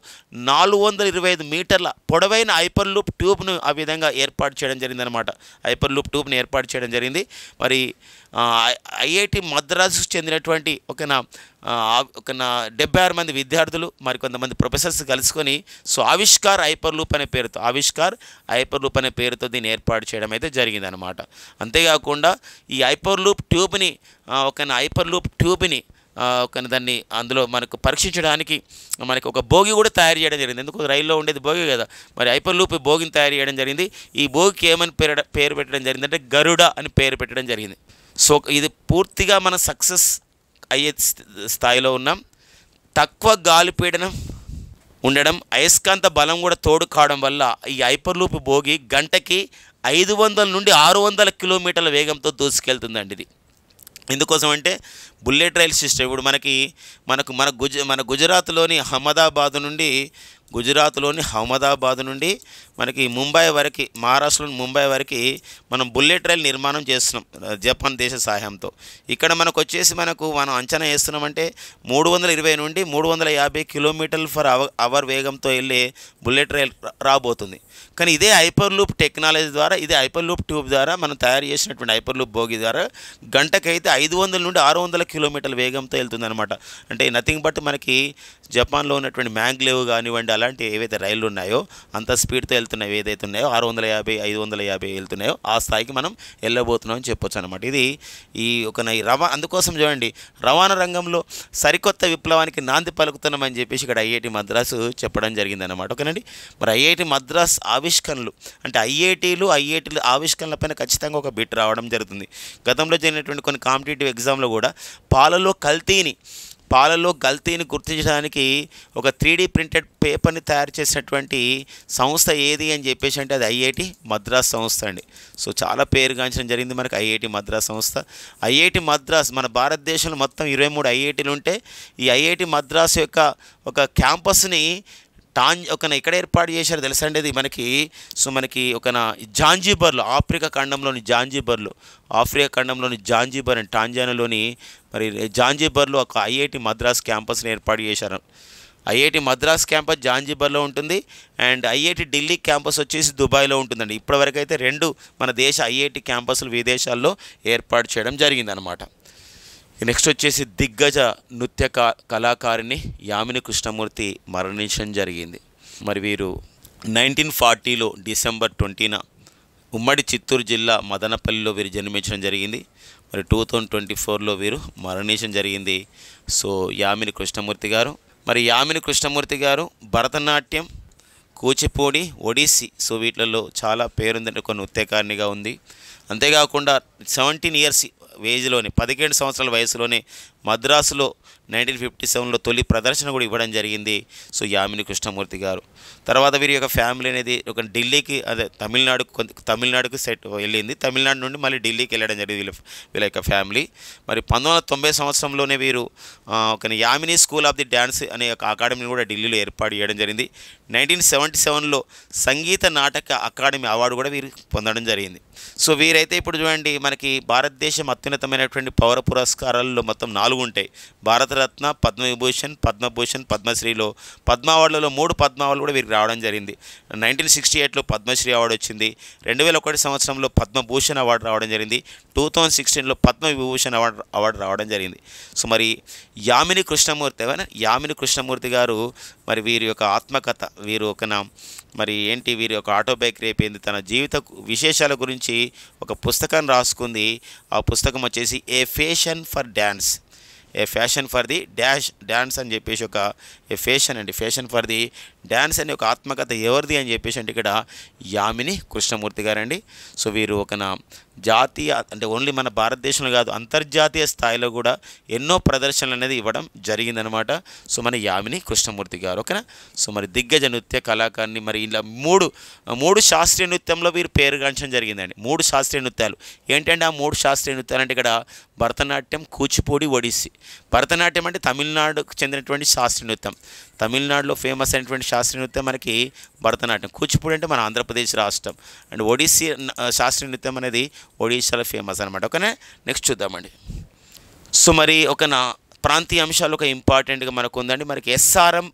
425 మీటర్ల పొడవైన హైపర్ లూప్ ట్యూబ్ను ఆ విధంగా ఏర్పాటు చేయడం జరిగిందనమాట. హైపర్ లూప్ ట్యూబ్ను ఏర్పాటు చేయడం జరిగింది. మరి ఐఐటి మద్రాసుకు చెందినటువంటి ఒక 76 మంది విద్యార్థులు మరి కొంతమంది ప్రొఫెసర్స్ కలుసుకొని ఆవిష్కార్ హైపర్ లూప్ అనే పేరుతో దీన్ని ఏర్పాటు చేయడం అయితే జరిగిందనమాట. అంతేకాకుండా ఈ హైపర్ లూప్ ట్యూబ్ని దాన్ని అందులో మనకు పరీక్షించడానికి మనకి ఒక బోగి కూడా తయారు చేయడం జరిగింది. ఎందుకు, రైల్లో ఉండేది బోగి కదా, మరి హైపర్ లూప్ బోగిని తయారు చేయడం జరిగింది. ఈ బోగికి ఏమని పేరు పెట్టడం జరిగిందంటే గరుడ అని పేరు పెట్టడం జరిగింది. సో ఇది పూర్తిగా మన సక్సెస్ అయ్యే స్థాయిలో ఉన్నాం. తక్కువ గాలి పీడనం ఉండడం, అయస్కాంత బలం కూడా తోడు కావడం వల్ల ఈ హైపర్ లూప్ బోగి గంటకి 500 నుండి 600 కిలోమీటర్ల వేగంతో దూసుకెళ్తుందండి. ఇది ఎందుకోసం అంటే బుల్లెట్ రైల్ సిస్టమ్ ఇప్పుడు మన గుజరాత్లోని అహ్మదాబాద్ నుండి మనకి ముంబై వరకు, మహారాష్ట్రలోని ముంబై వరకు మనం బుల్లెట్ రైల్ నిర్మాణం చేస్తున్నాం జపాన్ దేశ సహాయంతో. ఇక్కడ మనం అంచనా వేస్తున్నామంటే 320 నుండి 350 కిలోమీటర్లు ఫర్ అవర్ వేగంతో వెళ్ళే బుల్లెట్ రైల్ రాబోతుంది. కానీ ఇదే హైపర్ లూప్ టెక్నాలజీ ద్వారా, ఇదే హైపర్ లూప్ ట్యూబ్ ద్వారా మనం తయారు చేసినటువంటి హైపర్ లూప్ బోగి ద్వారా గంటకైతే 500 నుండి 600 కిలోమీటర్ల వేగంతో వెళ్తుందన్నమాట. అంటే నథింగ్ బట్ మనకి జపాన్లో ఉన్నటువంటి మ్యాంగ్లేవ్ కానివ్వండి, అలాంటి ఏవైతే రైళ్ళు ఉన్నాయో అంత స్పీడ్తో వెళ్తున్నాయో, ఏదైతే ఉన్నాయో 650, 550 వెళ్తున్నాయో ఆ స్థాయికి మనం వెళ్ళబోతున్నాం అని చెప్పొచ్చు అనమాట. ఇది అందుకోసం చూడండి, రవాణా రంగంలో సరికొత్త విప్లవానికి నాంది పలుకుతున్నామని చెప్పేసి ఇక్కడ ఐఐటి మద్రాసు చెప్పడం జరిగిందనమాట. ఓకేనండి. మరి ఐఐటి మద్రాస్ ఆవిష్కరణలు అంటే ఐఐటీలు ఆవిష్కరణలపైన ఖచ్చితంగా ఒక బిట్ రావడం జరుగుతుంది. గతంలో జరిగినటువంటి కొన్ని కాంపిటేటివ్ ఎగ్జామ్లో కూడా పాలలో కల్తీని గుర్తించడానికి ఒక 3D ప్రింటెడ్ పేపర్ని తయారు చేసినటువంటి సంస్థ ఏది అని చెప్పేసి అంటే అది ఐఐటి మద్రాస్ సంస్థ అండి. సో చాలా పేరుగాంచడం జరిగింది మనకి ఐఐటి మద్రాస్ సంస్థ. ఐఐటి మద్రాస్ మన భారతదేశంలో మొత్తం 23 ఐఐటీలు ఉంటే ఈ ఐఐటి మద్రాస్ యొక్క ఒక క్యాంపస్ని ఇక్కడ ఏర్పాటు చేశారు తెలుసా అండి. ఇది మనకి జాంజిబర్లో, ఆఫ్రికా ఖండంలోని జాంజిబర్ అండ్ టాంజానియాలోని మరి జాంజిబర్లో ఒక ఐఐటి మద్రాస్ క్యాంపస్ని ఏర్పాటు చేశారు. ఐఐటి మద్రాస్ క్యాంపస్ జాంజిబర్లో ఉంటుంది అండ్ ఐఐటి ఢిల్లీ క్యాంపస్ వచ్చేసి దుబాయ్లో ఉంటుందండి. ఇప్పటివరకు అయితే 2 మన దేశ ఐఐటి క్యాంపస్లు విదేశాల్లో ఏర్పాటు చేయడం జరిగిందనమాట. నెక్స్ట్ వచ్చేసి దిగ్గజ నృత్య కళాకారిణి యామిని కృష్ణమూర్తి మరణించడం జరిగింది. మరి వీరు 1940లో డిసెంబర్ 20న ఉమ్మడి చిత్తూరు జిల్లా మదనపల్లిలో వీరు జన్మించడం జరిగింది. మరి 2024లో వీరు మరణించడం జరిగింది. సో యామిని కృష్ణమూర్తి గారు భరతనాట్యం, కూచిపూడి, ఒడిస్సీ వీటిలలో చాలా పేరుందంటే ఒక నృత్యకారిణిగా ఉంది. అంతేకాకుండా 17 ఇయర్స్ ఏజ్లోనే 17 సంవత్సరాల వయసులోనే మద్రాసులో 1957లో తొలి ప్రదర్శన కూడా ఇవ్వడం జరిగింది. సో యామిని కృష్ణమూర్తి గారు తర్వాత వీరి యొక్క ఫ్యామిలీ అనేది ఒక ఢిల్లీకి తమిళనాడుకు సెట్ వెళ్ళింది. తమిళనాడు నుండి మళ్ళీ ఢిల్లీకి వెళ్ళడం జరిగింది వీళ్ళ యొక్క ఫ్యామిలీ. మరి 1990 సంవత్సరంలోనే వీరు ఒక Yamini school of the dance అనే ఒక అకాడమీని కూడా ఢిల్లీలో ఏర్పాటు చేయడం జరిగింది. 1977లో సంగీత నాటక అకాడమీ అవార్డు కూడా వీరు పొందడం జరిగింది. సో వీరైతే ఇప్పుడు చూడండి మనకి భారతదేశం అత్యున్నతమైనటువంటి పౌర పురస్కారాల్లో మొత్తం 4 ఉంటాయి. భారతరత్న, పద్మవిభూషణ్, పద్మభూషణ్, పద్మశ్రీలో పద్మ అవార్డులలో 3 పద్మ అవార్డులు కూడా వీరికి రావడం జరిగింది. 1968లో పద్మశ్రీ అవార్డు వచ్చింది. 2001 సంవత్సరంలో పద్మభూషణ్ అవార్డు రావడం జరిగింది. 2016లో పద్మవిభూషణ్ అవార్డు రావడం జరిగింది. సో మరి యామిని కృష్ణమూర్తి గారు మరి వీరి యొక్క ఆత్మకథ, వీరి యొక్క ఆటోబయోగ్రఫీ అయిపోయింది. తన జీవిత విశేషాల గురించి ఒక పుస్తకాన్ని రాసుకుంది. ఆ పుస్తకం వచ్చేసి a passion for dance. A passion for the dance అని చెప్పేసి ఒక a passion for the dance అనే ఒక ఆత్మకథ ఎవరిది అని చెప్పేసి అంటే ఇక్కడ యామిని కృష్ణమూర్తి గారండి. సో వీరు ఒక జాతీయ అంటే ఓన్లీ మన భారతదేశంలో కాదు అంతర్జాతీయ స్థాయిలో కూడా ఎన్నో ప్రదర్శనలు అనేది ఇవ్వడం జరిగిందనమాట. సో మన యామిని కృష్ణమూర్తి గారు ఓకేనా. సో మరి దిగ్గజ నృత్య కళాకారిణి. మరి ఇలా మూడు శాస్త్రీయ నృత్యంలో వీరు పేరుగాంచడం జరిగిందండి. 3 శాస్త్రీయ నృత్యాలు ఏంటంటే ఆ 3 శాస్త్రీయ నృత్యాలు అంటే ఇక్కడ భరతనాట్యం, కూచిపూడి, ఒడిస్సీ. భరతనాట్యం అంటే తమిళనాడుకు చెందినటువంటి శాస్త్రీయ నృత్యం. తమిళనాడులో ఫేమస్ అయినటువంటి శాస్త్రీయ నృత్యం మనకి భరతనాట్యం. కూచిపూడి అంటే మన ఆంధ్రప్రదేశ్ రాష్ట్రం. అండ్ ఒడిస్సీ శాస్త్రీయ నృత్యం అనేది ఒడిశాలో ఫేమస్ అనమాట ఓకేనా. నెక్స్ట్ చూద్దామండి. సో మరి ప్రాంతీయ అంశాలు ఒక ఇంపార్టెంట్గా మనకు ఉందండి. మనకి ఎస్ఆర్ఎం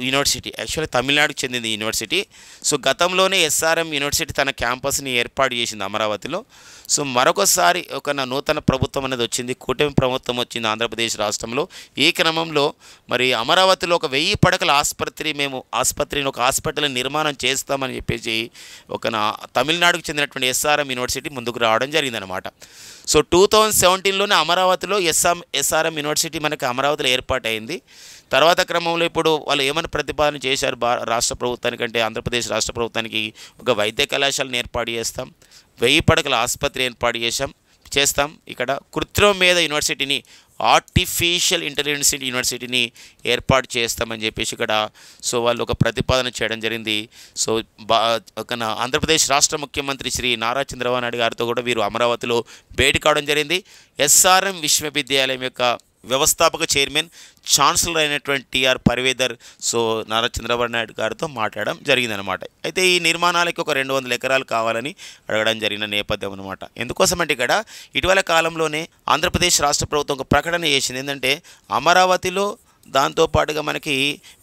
యూనివర్సిటీ యాక్చువల్లీ తమిళనాడుకు చెందింది యూనివర్సిటీ. సో గతంలోనే ఎస్ఆర్ఎం యూనివర్సిటీ తన క్యాంపస్ని ఏర్పాటు చేసింది అమరావతిలో. సో మరొకసారి నూతన ప్రభుత్వం అనేది వచ్చింది, కూటమి ప్రభుత్వం వచ్చింది ఆంధ్రప్రదేశ్ రాష్ట్రంలో. ఈ క్రమంలో మరి అమరావతిలో ఒక 1000 పడకల ఆసుపత్రిని ఒక హాస్పిటల్ నిర్మాణం చేస్తామని చెప్పేసి తమిళనాడుకు చెందినటువంటి ఎస్ఆర్ఎం యూనివర్సిటీ ముందుకు రావడం జరిగిందనమాట. సో 2017లోనే అమరావతిలో ఎస్ఆర్ఎం యూనివర్సిటీ మనకి అమరావతిలో ఏర్పాటైంది. తర్వాత క్రమంలో ఇప్పుడు వాళ్ళు ఏమైనా ప్రతిపాదన చేశారు రాష్ట్ర ప్రభుత్వానికంటే ఆంధ్రప్రదేశ్ రాష్ట్ర ప్రభుత్వానికి ఒక వైద్య కళాశాలను ఏర్పాటు చేస్తాం, 1000 పడకల ఆసుపత్రి ఏర్పాటు చేస్తాం. ఇక్కడ కృత్రిమ మేధ యూనివర్సిటీని ఆర్టిఫిషియల్ ఇంటెలిజెన్స్ యూనివర్సిటీని ఏర్పాటు చేస్తామని చెప్పేసి ఇక్కడ సో వాళ్ళు ఒక ప్రతిపాదన చేయడం జరిగింది. సో ఆంధ్రప్రదేశ్ రాష్ట్ర ముఖ్యమంత్రి శ్రీ నారా చంద్రబాబు నాయుడు గారితో కూడా వీరు అమరావతిలో భేటీ కావడం జరిగింది. ఎస్ఆర్ఎం విశ్వవిద్యాలయం యొక్క వ్యవస్థాపక చైర్మన్ ఛాన్సలర్ అయినటువంటి టిఆర్ పర్వేదర్ సో నారా చంద్రబాబు నాయుడు గారితో మాట్లాడడం జరిగిందనమాట. అయితే ఈ నిర్మాణాలకి ఒక 200 ఎకరాలు కావాలని అడగడం జరిగిన నేపథ్యం అనమాట. ఎందుకోసమంటే ఇక్కడ ఇటీవల కాలంలోనే ఆంధ్రప్రదేశ్ రాష్ట్ర ప్రభుత్వం ఒక ప్రకటన చేసింది. ఏంటంటే అమరావతిలో దాంతోపాటుగా మనకి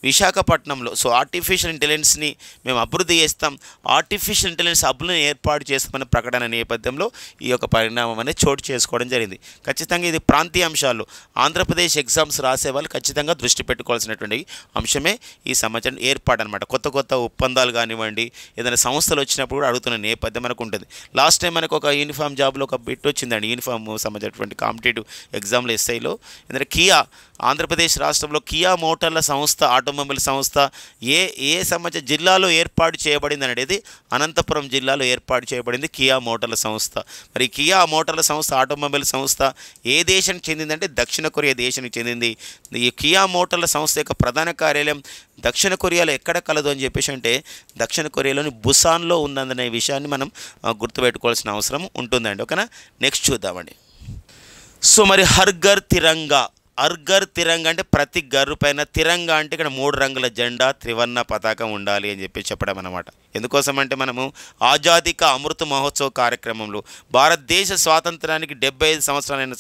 విశాఖపట్నంలో సో ఆర్టిఫిషియల్ ఇంటెలిజెన్స్ని మేము అభివృద్ధి చేస్తాం, ఆర్టిఫిషియల్ ఇంటెలిజెన్స్ హబ్లను ఏర్పాటు చేస్తామనే ప్రకటన నేపథ్యంలో ఈ యొక్క పరిణామం అనేది చోటు చేసుకోవడం జరిగింది. ఖచ్చితంగా ఇది ప్రాంతీయ అంశాలు ఆంధ్రప్రదేశ్ ఎగ్జామ్స్ రాసే వాళ్ళు ఖచ్చితంగా దృష్టి పెట్టుకోవాల్సినటువంటి అంశమే ఈ సంవత్సరం ఏర్పాటు అనమాట. కొత్త ఒప్పందాలు కానివ్వండి, ఏదైనా సంస్థలు వచ్చినప్పుడు కూడా అడుగుతున్న నేపథ్యం మనకు ఉంటుంది. లాస్ట్ టైం మనకు ఒక యూనిఫామ్ జాబ్లో ఒక బిట్ వచ్చిందండి, యూనిఫామ్ సంబంధించినటువంటి కాంపిటేటివ్ ఎగ్జామ్లో ఎస్ఐలో. ఎందుకంటే కియా ఆంధ్రప్రదేశ్ రాష్ట్రంలో కియా మోటార్ల సంస్థ ఆటోమొబైల్ సంస్థ ఏ సంబంధించిన జిల్లాలో ఏర్పాటు చేయబడింది అనేది అనంతపురం జిల్లాలో ఏర్పాటు చేయబడింది కియా మోటార్ల సంస్థ. మరి కియా మోటార్ల సంస్థ ఆటోమొబైల్ సంస్థ ఏ దేశానికి చెందిందంటే దక్షిణ కొరియా దేశానికి చెందింది. ఈ కియా మోటార్ల సంస్థ యొక్క ప్రధాన కార్యాలయం దక్షిణ కొరియాలో ఎక్కడ కలదు అని చెప్పేసి అంటే దక్షిణ కొరియాలోని బుసాన్లో ఉందనే విషయాన్ని మనం గుర్తుపెట్టుకోవాల్సిన అవసరం ఉంటుందండి ఓకేనా. నెక్స్ట్ చూద్దామండి. సో మరి హర్ ఘర్ తిరంగా అంటే ప్రతి గర్రు పైన, తిరంగా అంటే ఇక్కడ 3 రంగుల జెండా త్రివర్ణ పతాకం ఉండాలి అని చెప్పి చెప్పడం అన్నమాట. ఎందుకోసమంటే మనము ఆజాదీ కా అమృత మహోత్సవ్ కార్యక్రమంలో భారతదేశ స్వాతంత్రానికి 75 సంవత్సరాలైన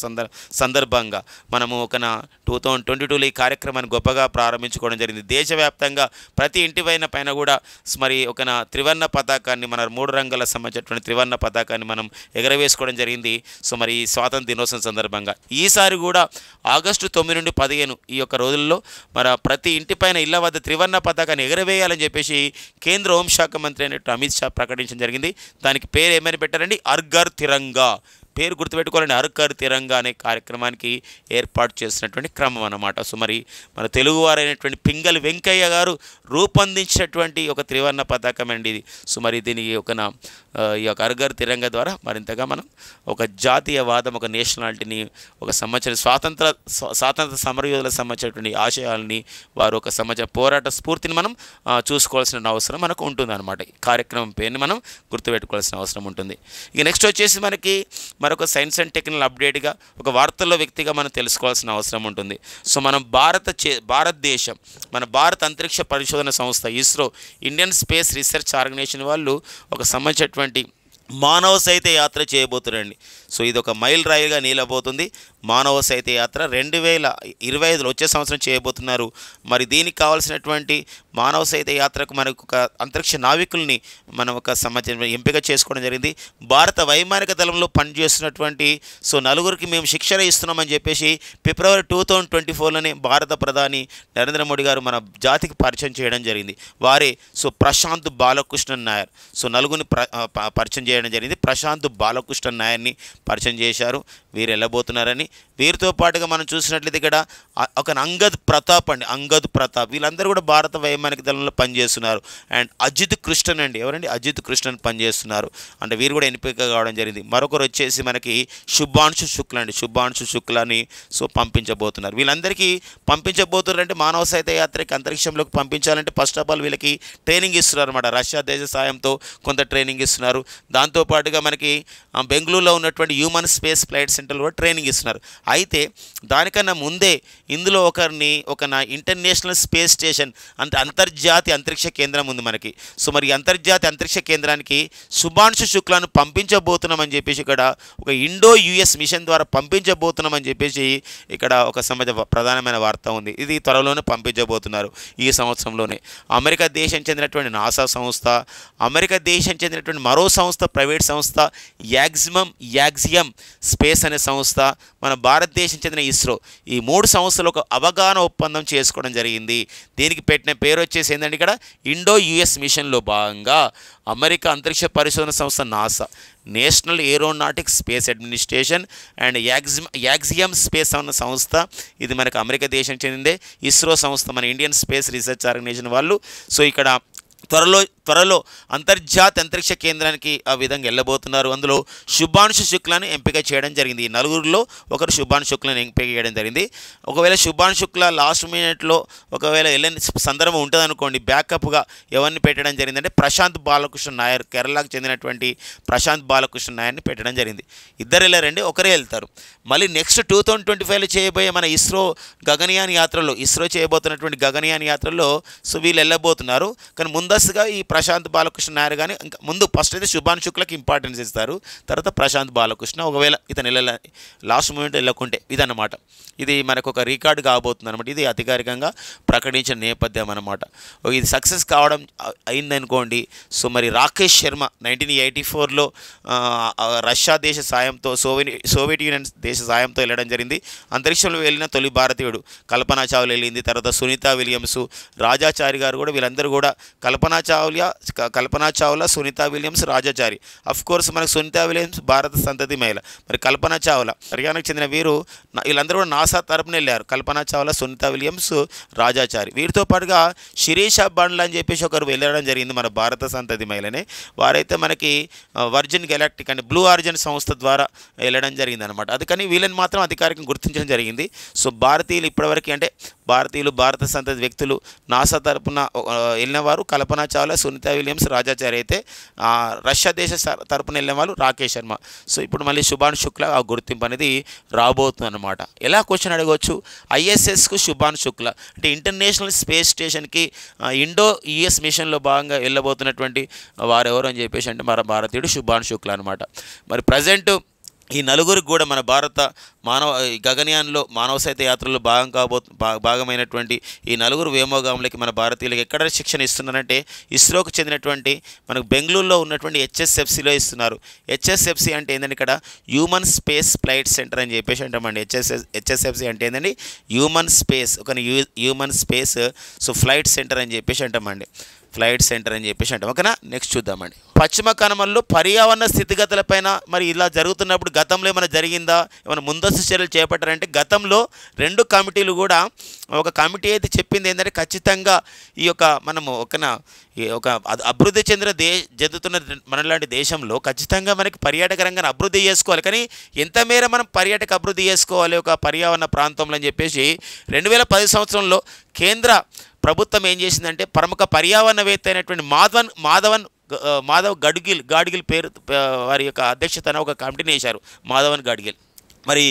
సందర్భంగా మనము 2022లో ఈ కార్యక్రమాన్ని గొప్పగా ప్రారంభించుకోవడం జరిగింది. దేశవ్యాప్తంగా ప్రతి ఇంటి పైన కూడా మరి త్రివర్ణ పతాకాన్ని మన 3 రంగుల సంబంధించినటువంటి త్రివర్ణ పతాకాన్ని మనం ఎగరవేసుకోవడం జరిగింది. సో మరి స్వాతంత్ర దినోత్సవం సందర్భంగా ఈసారి కూడా ఆగస్టు 9 నుండి 15 ఈ యొక్క రోజుల్లో మన ప్రతి ఇంటిపైన ఇళ్ల వద్ద త్రివర్ణ పతాకాన్ని ఎగరవేయాలని చెప్పేసి కేంద్ర హోంశాఖ మంత్రి అయినట్టు అమిత్ షా ప్రకటించడం జరిగింది. దానికి పేరు ఏమని పెట్టారండి, హర్ ఘర్ తిరంగా. పేరు గుర్తుపెట్టుకోవాలండి, హర్ ఘర్ తిరంగా అనే కార్యక్రమానికి ఏర్పాటు చేసినటువంటి క్రమం అన్నమాట. సో మరి మన తెలుగువారైనటువంటి పింగళి వెంకయ్య గారు రూపొందించినటువంటి ఒక త్రివర్ణ పతాకం అండి ఇది. సో మరి దీనికి ఈ యొక్క హర్ ఘర్ తిరంగా ద్వారా మరింతగా మనం ఒక జాతీయవాదం, ఒక నేషనాలిటీని, ఒక స్వాతంత్ర సమరయోధులకు సంబంధించినటువంటి ఆశయాలని, వారు ఒక పోరాట స్ఫూర్తిని మనం చూసుకోవాల్సిన అవసరం మనకు ఉంటుంది అనమాట. ఈ కార్యక్రమం పేరుని మనం గుర్తుపెట్టుకోవాల్సిన అవసరం ఉంటుంది. ఇక నెక్స్ట్ వచ్చేసి మనకి మరొక సైన్స్ అండ్ టెక్నాలజీ అప్డేట్గా ఒక వార్తల్లో వ్యక్తిగా మనం తెలుసుకోవాల్సిన అవసరం ఉంటుంది. సో మనం భారతదేశం మన భారత అంతరిక్ష పరిశోధన సంస్థ ISRO, Indian space research organisation వాళ్ళు ఒక సంబంధించినటువంటి మానవ సహిత యాత్ర చేయబోతున్నారండి. సో ఇది ఒక మైల్ రాయిగా నిలబోతుంది. మానవ సహిత యాత్ర 2025లో వచ్చే సంవత్సరం చేయబోతున్నారు. మరి దీనికి కావాల్సినటువంటి మానవ సహిత యాత్రకు మనకు ఒక అంతరిక్ష నావికుల్ని మనం ఒక సంబంధించిన ఎంపిక చేసుకోవడం జరిగింది. భారత వైమానిక దళంలో పనిచేస్తున్నటువంటి సో 4గురికి మేము శిక్షణ ఇస్తున్నామని చెప్పేసి ఫిబ్రవరి 2024లోనే భారత ప్రధాని నరేంద్ర మోడీ గారు మన జాతికి పరిచయం చేయడం జరిగింది. వారే సో ప్రశాంత్ బాలకృష్ణన్ నాయర్. సో 4గురిని పరిచయం చేయడం జరిగింది. ప్రశాంత్ బాలకృష్ణ నాయర్ని పరిచయం చేశారు, వీరు వెళ్ళబోతున్నారని. వీరితో పాటుగా మనం చూసినట్లయితే ఇక్కడ ఒక అంగద్ ప్రతాప్ అండి, అంగద్ ప్రతాప్, వీళ్ళందరూ కూడా భారత వైమానిక దళంలో పనిచేస్తున్నారు. అండ్ అజిత్ కృష్ణన్ అండి, ఎవరండి అజిత్ కృష్ణన్ పనిచేస్తున్నారు, అంటే వీరు కూడా ఎంపిక కావడం జరిగింది. మరొకరు వచ్చేసి మనకి శుభాంశు శుక్ల అండి, శుభాంశు శుక్లాని పంపించబోతున్నారు. వీళ్ళందరికీ పంపించబోతున్నారంటే మానవ సహిత యాత్రకి అంతరిక్షంలోకి పంపించాలంటే ఫస్ట్ ఆఫ్ ఆల్ వీళ్ళకి ట్రైనింగ్ ఇస్తున్నారు అనమాట. రష్యా దేశ సాయంతో కొంత ట్రైనింగ్ ఇస్తున్నారు. దాంతోపాటుగా మనకి బెంగళూరులో ఉన్నటువంటి హ్యూమన్ స్పేస్ ఫ్లైట్ సెంటర్లో కూడా ట్రైనింగ్ ఇస్తున్నారు. అయితే దానికన్నా ముందే ఇందులో ఒక ఇంటర్నేషనల్ స్పేస్ స్టేషన్ అంటే అంతర్జాతీయ అంతరిక్ష కేంద్రం ఉంది మనకి. సో మరి అంతర్జాతీయ అంతరిక్ష కేంద్రానికి శుభాంశు శుక్లాను పంపించబోతున్నామని చెప్పేసి ఇక్కడ ఒక ఇండో యుఎస్ మిషన్ ద్వారా పంపించబోతున్నామని చెప్పేసి ఇక్కడ ఒక ప్రధానమైన వార్త ఉంది. ఇది త్వరలోనే పంపించబోతున్నారు ఈ సంవత్సరంలోనే. అమెరికా దేశం చెందినటువంటి నాసా సంస్థ, అమెరికా దేశం చెందినటువంటి మరో సంస్థ, ప్రైవేట్ సంస్థ యాక్సియం స్పేస్ అనే సంస్థ, మన భారతదేశం చెందిన ఇస్రో, ఈ 3 సంస్థలు ఒక అవగాహన ఒప్పందం చేసుకోవడం జరిగింది. దీనికి పెట్టిన పేరు వచ్చేసి ఏంటంటే ఇక్కడ ఇండో యుఎస్ మిషన్లో భాగంగా అమెరికా అంతరిక్ష పరిశోధన సంస్థ NASA, national aeronautics space administration and axiom space అన్న సంస్థ, ఇది మనకు అమెరికా దేశం చెందిందే. ఇస్రో సంస్థ మన ఇండియన్ స్పేస్ రీసెర్చ్ ఆర్గనైజేషన్ వాళ్ళు. సో ఇక్కడ త్వరలో అంతర్జాతీయ అంతరిక్ష కేంద్రానికి ఆ విధంగా వెళ్ళబోతున్నారు. అందులో శుభాంశు శుక్లాని ఎంపిక చేయడం జరిగింది. ఈ నలుగురిలో ఒకరు శుభాంశు శుక్లాని ఎంపిక చేయడం జరిగింది. ఒకవేళ శుభాంశు శుక్లా లాస్ట్ మినిట్లో ఒకవేళ వెళ్ళని సందర్భం ఉంటుందనుకోండి, బ్యాకప్గా ఎవరిని పెట్టడం జరిగిందంటే ప్రశాంత్ బాలకృష్ణ నాయర్, కేరళకు చెందినటువంటి ప్రశాంత్ బాలకృష్ణ నాయర్ని పెట్టడం జరిగింది. ఇద్దరు వెళ్ళారండి, ఒకరే వెళ్తారు. మళ్ళీ నెక్స్ట్ 2025లో చేయబోయే మన ఇస్రో చేయబోతున్నటువంటి గగనయాన్ యాత్రలో సో వీళ్ళు వెళ్ళబోతున్నారు. కానీ ముందస్తుగా ఈ ప్రశాంత్ బాలకృష్ణ నాయర్ కానీ ఇంకా ముందు ఫస్ట్ అయితే శుభాన్ శుక్లకి ఇంపార్టెన్స్ ఇస్తారు, తర్వాత ప్రశాంత్ బాలకృష్ణ. ఒకవేళ ఇతను లాస్ట్ మూమెంట్ వెళ్ళకుంటే ఇదన్నమాట. ఇది మనకు ఒక రికార్డు కాబోతుంది అనమాట. ఇది అధికారికంగా ప్రకటించిన నేపథ్యం అనమాట. ఇది సక్సెస్ కావడం అయిందనుకోండి. సో మరి రాకేష్ శర్మ 1984లో రష్యా దేశ సాయంతో సోవియట్ యూనియన్ దేశ సాయంతో వెళ్ళడం జరిగింది. అంతరిక్షంలో వెళ్ళిన తొలి భారతీయుడు. కల్పనా చావ్లా వెళ్ళింది, తర్వాత సునీతా విలియమ్స్, రాజాచారి గారు కూడా, వీళ్ళందరూ కూడా Kalpana Chawla, Sunita Williams, Rajachari. Of course మనకు సునీతా విలియమ్స్ భారత సంతతి మహిళ. మరి కల్పనా చావ్లా హర్యానాకు చెందిన వీళ్ళందరూ కూడా నాసా తరపున వెళ్ళారు. కల్పనా చావ్లా, సునీతా విలియమ్స్, రాజాచారి. వీరితో పాటుగా శిరీష బండ్ల అని చెప్పేసి ఒకరు వెళ్ళడం జరిగింది, మన భారత సంతతి మహిళనే. వారైతే మనకి వర్జిన్ గెలాక్టిక్ అంటే బ్లూ ఆరిజిన్ సంస్థ ద్వారా వెళ్ళడం జరిగింది అనమాట. అది కానీ వీళ్ళని మాత్రం అధికారికంగా గుర్తించడం జరిగింది. సో భారతీయులు ఇప్పటివరకు అంటే భారత సంతతి వ్యక్తులు నాసా తరపున వెళ్ళిన వారు కల్పనా చావ్లా, సునీతా విలియమ్స్, రాజాచారి. అయితే రష్యా దేశ తరపున వెళ్ళిన వాళ్ళు రాకేష్ శర్మ. సో ఇప్పుడు మళ్ళీ శుభాన్ శుక్లా ఆ గుర్తింపు అనేది రాబోతుంది అనమాట. ఎలా క్వశ్చన్ అడగవచ్చు, ఐఎస్ఎస్కు శుభాన్ శుక్లా అంటే ఇంటర్నేషనల్ స్పేస్ స్టేషన్కి ఇండో యుఎస్ మిషన్లో భాగంగా వెళ్ళబోతున్నటువంటి వారెవరు అని చెప్పేసి అంటే మన భారతీయుడు శుభాన్ శుక్లా అనమాట. మరి ప్రజెంట్ ఈ నలుగురికి కూడా మన భారత గగనయాన్లో మానవ సహిత యాత్రలో భాగమైనటువంటి ఈ నలుగురు వ్యోమగాములకి మన భారతీయులకి ఎక్కడ శిక్షణ ఇస్తున్నారంటే ఇస్రోకు చెందినటువంటి మనకు బెంగళూరులో ఉన్నటువంటి HSFCలో ఇస్తున్నారు. HSFC అంటే ఏంటంటే ఇక్కడ హ్యూమన్ స్పేస్ ఫ్లైట్ సెంటర్ అని చెప్పేసి అంటామండి. HSFC అంటే ఏంటండి హ్యూమన్ స్పేస్, ఒక human space so flight centre అని చెప్పేసి అంటామండి. ఫ్లైట్ సెంటర్ అని చెప్పేసి అంటాం. ఓకేనా, నెక్స్ట్ చూద్దామండి. పశ్చిమ కనుమల్లో పర్యావరణ స్థితిగతులపైన మరి ఇలా జరుగుతున్నప్పుడు గతంలో ఏమైనా జరిగిందా, ఏమైనా ముందస్తు చర్యలు చేపట్టారంటే గతంలో 2 కమిటీలు కూడా, ఒక కమిటీ అయితే చెప్పింది ఏంటంటే ఖచ్చితంగా ఈ యొక్క మనము ఒక అభివృద్ధి చెందుతున్న మనలాంటి దేశంలో ఖచ్చితంగా మనకి పర్యాటక రంగాన్ని అభివృద్ధి చేసుకోవాలి. కానీ ఎంత మేర మనం పర్యాటక అభివృద్ధి చేసుకోవాలి ఒక పర్యావరణ ప్రాంతంలో అని చెప్పేసి 2010 సంవత్సరంలో కేంద్ర ప్రభుత్వం ఏం చేసిందంటే ప్రముఖ పర్యావరణవేత్త అయినటువంటి మాధవ్ గాడ్గిల్ పేరు వారి యొక్క అధ్యక్షతన ఒక కమిటీని వేశారు. మాధవన్ గాడ్గిల్ మరి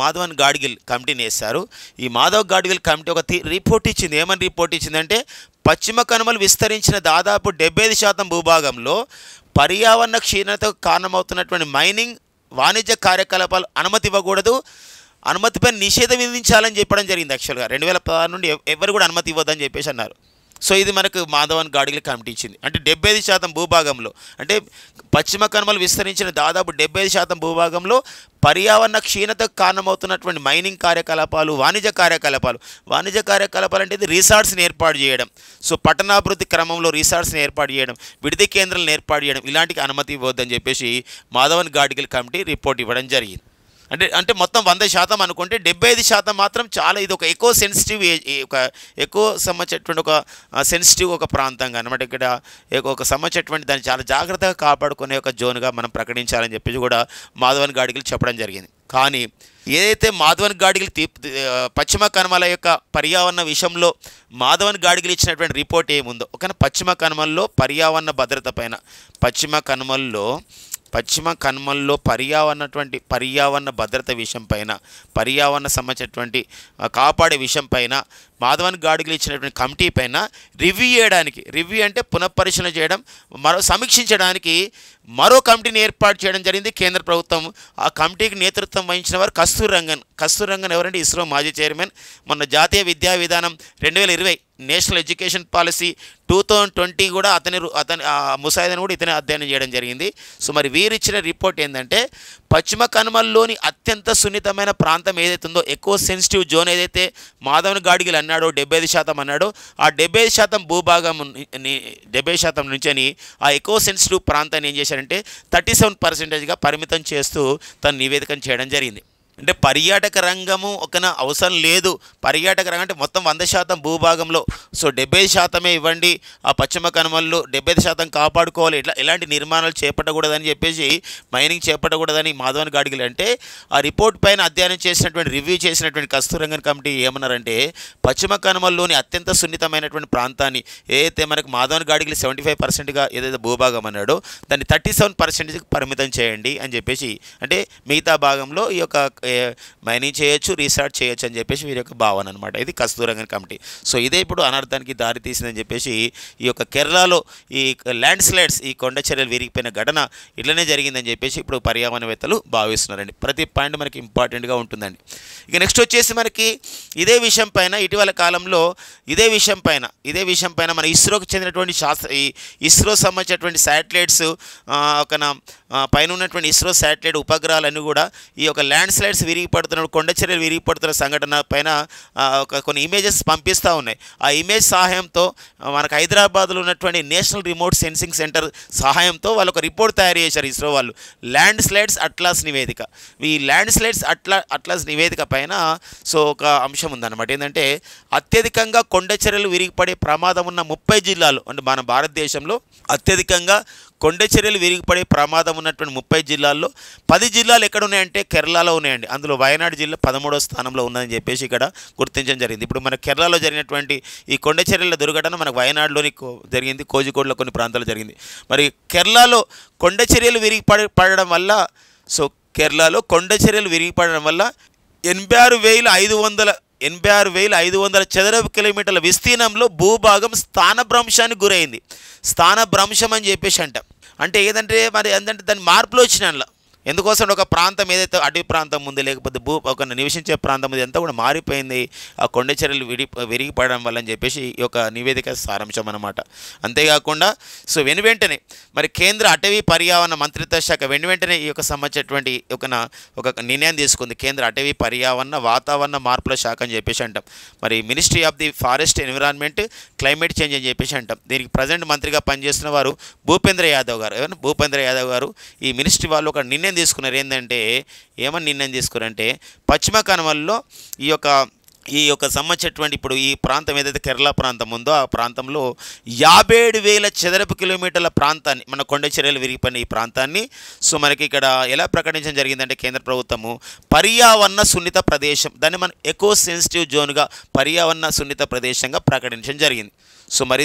మాధవన్ గాడ్గిల్ కమిటీని వేశారు. ఈ మాధవ్ గాడ్గిల్ కమిటీ ఒక రిపోర్ట్ ఇచ్చింది. ఏమని రిపోర్ట్ ఇచ్చిందంటే పశ్చిమ కనుమలు విస్తరించిన దాదాపు 75% భూభాగంలో పర్యావరణ క్షీణతకు కారణమవుతున్నటువంటి మైనింగ్, వాణిజ్య కార్యకలాపాలు అనుమతి ఇవ్వకూడదు, అనుమతిపై నిషేధం విధించాలని చెప్పడం జరిగింది. యాక్చువల్గా 2016 నుండి ఎవరు కూడా అనుమతి ఇవ్వద్దని చెప్పేసి అన్నారు. సో ఇది మనకు మాధవన్ గాడ్గిల్ కమిటీ ఇచ్చింది. అంటే 75% భూభాగంలో, అంటే పశ్చిమ కనుమలు విస్తరించిన దాదాపు 75% భూభాగంలో పర్యావరణ క్షీణతకు కారణమవుతున్నటువంటి మైనింగ్ కార్యకలాపాలు, వాణిజ్య కార్యకలాపాలు అంటే ఇది రిసార్ట్స్ని ఏర్పాటు చేయడం, సో పట్టణాభివృద్ధి క్రమంలో రిసార్ట్స్ని ఏర్పాటు చేయడం, విడిది కేంద్రాలను ఏర్పాటు చేయడం, ఇలాంటికి అనుమతి ఇవ్వద్దని చెప్పేసి మాధవన్ గాడ్గిల్ కమిటీ రిపోర్ట్ ఇవ్వడం జరిగింది. అంటే మొత్తం 100% అనుకుంటే 75% మాత్రం చాలా, ఇది ఒక ఎక్కువ సెన్సిటివ్, ఒక ఎక్కువ సంబంధించినటువంటి ఒక సెన్సిటివ్ ఒక ప్రాంతంగా అనమాట. ఇక్కడ ఒక సంబంధించినటువంటి దాన్ని చాలా జాగ్రత్తగా కాపాడుకునే ఒక జోన్గా మనం ప్రకటించాలని చెప్పేసి కూడా మాధవన్ గాడ్గిల్ చెప్పడం జరిగింది. కానీ ఏదైతే మాధవన్ గాడ్గిల్ పశ్చిమ కనుమల యొక్క పర్యావరణ విషయంలో మాధవన్ గాడ్గిల్ ఇచ్చినటువంటి రిపోర్ట్ ఏముందో, ఒక పశ్చిమ కనుమల్లో పర్యావరణ భద్రత పైన, పశ్చిమ కనుమల్లో పర్యావరణ భద్రత విషయం పైన, పర్యావరణ సంబంధించినటువంటి కాపాడే విషయం పైన మాధవన్ గాడ్గిల్ ఇచ్చినటువంటి కమిటీ పైన రివ్యూ అంటే పునఃపరిశీలన చేయడం, సమీక్షించడానికి మరో కమిటీని ఏర్పాటు చేయడం జరిగింది కేంద్ర ప్రభుత్వం. ఆ కమిటీకి నేతృత్వం వహించిన వారు కస్తూర్ రంగన్ ఎవరంటే ఇస్రో మాజీ చైర్మన్. మొన్న జాతీయ విద్యా విధానం 2020 నేషనల్ ఎడ్యుకేషన్ పాలసీ 2020 కూడా అతని ముసాయిదాను కూడా ఇతనే అధ్యయనం చేయడం జరిగింది. సో మరి వీరిచ్చిన రిపోర్ట్ ఏంటంటే పశ్చిమ కనుమల్లోని అత్యంత సున్నితమైన ప్రాంతం ఏదైతే ఉందో, ఎక్కువ సెన్సిటివ్ జోన్ ఏదైతే మాధవన్ గాడ్గిల్ అన్నాడో 75% అన్నాడో, ఆ 75% భూభాగం 70% నుంచి ఆ ఎక్కువ సెన్సిటివ్ ప్రాంతాన్ని ఏం చేశారంటే 37%గా పరిమితం చేస్తూ తన నివేదికను చేయడం జరిగింది. అంటే పర్యాటక రంగము ఒకన అవసరం లేదు, పర్యాటక రంగం అంటే మొత్తం 100% భూభాగంలో సో 70% ఇవ్వండి, ఆ పశ్చిమ కనుమల్లో 75% కాపాడుకోవాలి, ఎలాంటి నిర్మాణాలు చేపట్టకూడదని చెప్పేసి, మైనింగ్ చేపట్టకూడదని మాధవన్ గాడ్గిల్ అంటే, ఆ రిపోర్ట్ పైన అధ్యయనం చేసినటువంటి రివ్యూ చేసినటువంటి కస్తూర్ రంగన్ కమిటీ ఏమన్నారంటే పశ్చిమ కనుమల్లోని అత్యంత సున్నితమైనటువంటి ప్రాంతాన్ని ఏదైతే మనకు మాధవన్ గాడ్గిల్ 75%గా ఏదైతే భూభాగం అన్నాడో దాన్ని 37%కి పరిమితం చేయండి అని చెప్పేసి, అంటే మిగతా భాగంలో ఈ యొక్క మైనింగ్ చేయొచ్చు, రీసార్ట్ చేయొచ్చు అని చెప్పేసి వీరి యొక్క భావన అనమాట. ఇది కస్తూర్ రంగన్ కమిటీ. సో ఇదే ఇప్పుడు అనర్థానికి దారి తీసిందని చెప్పేసి ఈ యొక్క కేరళలో ఈ ల్యాండ్ స్లైడ్స్, ఈ కొండ చర్యలు విరిగిపోయిన ఘటన ఇట్లనే జరిగిందని చెప్పేసి ఇప్పుడు పర్యావరణవేత్తలు భావిస్తున్నారండి. ప్రతి పాయింట్ మనకి ఇంపార్టెంట్గా ఉంటుందండి. ఇక నెక్స్ట్ వచ్చేసి మనకి ఇదే విషయం పైన ఇటీవల కాలంలో ఇదే విషయం పైన మన ఇస్రోకి చెందినటువంటి ఇస్రో సంబంధించినటువంటి శాటిలైట్స్ పైన ఉన్నటువంటి ఇస్రో శాటిలైట్ ఉపగ్రహాలన్నీ కూడా ఈ యొక్క ల్యాండ్ స్లైడ్స్ విరిగిపడుతున్న, కొండ చర్యలు విరిగిపడుతున్న సంఘటన పైన కొన్ని ఇమేజెస్ పంపిస్తూ ఉన్నాయి. ఆ ఇమేజ్ సహాయంతో మనకు హైదరాబాద్లో ఉన్నటువంటి నేషనల్ రిమోట్ సెన్సింగ్ సెంటర్ సహాయంతో వాళ్ళు ఒక రిపోర్ట్ తయారు చేశారు ఇస్రో వాళ్ళు, ల్యాండ్ స్లైడ్స్ అట్లాస్ నివేదిక. ఈ ల్యాండ్ స్లైడ్స్ అట్లాస్ నివేదిక పైన సో ఒక అంశం ఉందన్నమాట. ఏంటంటే అత్యధికంగా కొండ చర్యలు విరిగిపడే ప్రమాదం ఉన్న 30 జిల్లాలు, అంటే మన భారతదేశంలో అత్యధికంగా కొండ చర్యలు విరిగిపడే ప్రమాదం ఉన్నటువంటి 30 జిల్లాల్లో 10 జిల్లాలు ఎక్కడ ఉన్నాయంటే కేరళలో ఉన్నాయండి. అందులో వయనాడు జిల్లా 13వ స్థానంలో ఉందని చెప్పేసి ఇక్కడ గుర్తించడం జరిగింది. ఇప్పుడు మన కేరళలో జరిగినటువంటి ఈ కొండ చర్యల దుర్ఘటన మనకు వయనాడులోని జరిగింది, కోజికోడ్లో కొన్ని ప్రాంతాల్లో జరిగింది. మరి కేరళలో కొండ చర్యలు విరిగిపడడం వల్ల, సో కేరళలో కొండ చర్యలు విరిగిపడడం వల్ల 86,500 చదరపు కిలోమీటర్ల విస్తీర్ణంలో భూభాగం స్థానభ్రంశానికి గురైంది. స్థానభ్రంశం అని చెప్పేసి అంటే ఏదంటే మరి ఏంటంటే దాని మార్పులు వచ్చిన ఎందుకోసం ఒక ప్రాంతం ఏదైతే అటవీ ప్రాంతం ఉంది, లేకపోతే ఒక నివసించే ప్రాంతం ఉంది, అంతా కూడా మారిపోయింది ఆ కొండ చర్యలు విరిగిపడడం వల్ల అని చెప్పేసి ఈ యొక్క నివేదిక సారాంశం అన్నమాట. అంతేకాకుండా సో వెంటనే మరి కేంద్ర అటవీ పర్యావరణ మంత్రిత్వ శాఖ వెంటనే ఈ యొక్క సంబంధించినటువంటి ఒక నిర్ణయం తీసుకుంది. కేంద్ర అటవీ పర్యావరణ వాతావరణ మార్పుల శాఖ అని చెప్పేసి అంటాం. మరి ministry of the forest environment climate change అని చెప్పేసి అంటాం. దీనికి ప్రజెంట్ మంత్రిగా పనిచేస్తున్న వారు భూపేంద్ర యాదవ్ గారు. ఈ మినిస్ట్రీ వాళ్ళు ఒక నిర్ణయం తీసుకున్నారు. ఏంటంటే ఏమని నిర్ణయం తీసుకున్నారంటే పశ్చిమ కనుమల్లో ఈ యొక్క సంబంధించినటువంటి ఇప్పుడు ఈ ప్రాంతం ఏదైతే కేరళ ప్రాంతం ఉందో ఆ ప్రాంతంలో 57,000 చదరపు కిలోమీటర్ల ప్రాంతాన్ని, మన కొండ చర్యలు విరిగిపోయిన ఈ ప్రాంతాన్ని సో మనకి ఇక్కడ ఎలా ప్రకటించడం జరిగిందంటే కేంద్ర ప్రభుత్వము పర్యావరణ సున్నిత ప్రదేశం, దాన్ని మనం ఎకో సెన్సిటివ్ జోన్గా పర్యావరణ సున్నిత ప్రదేశంగా ప్రకటించడం జరిగింది. సో మరి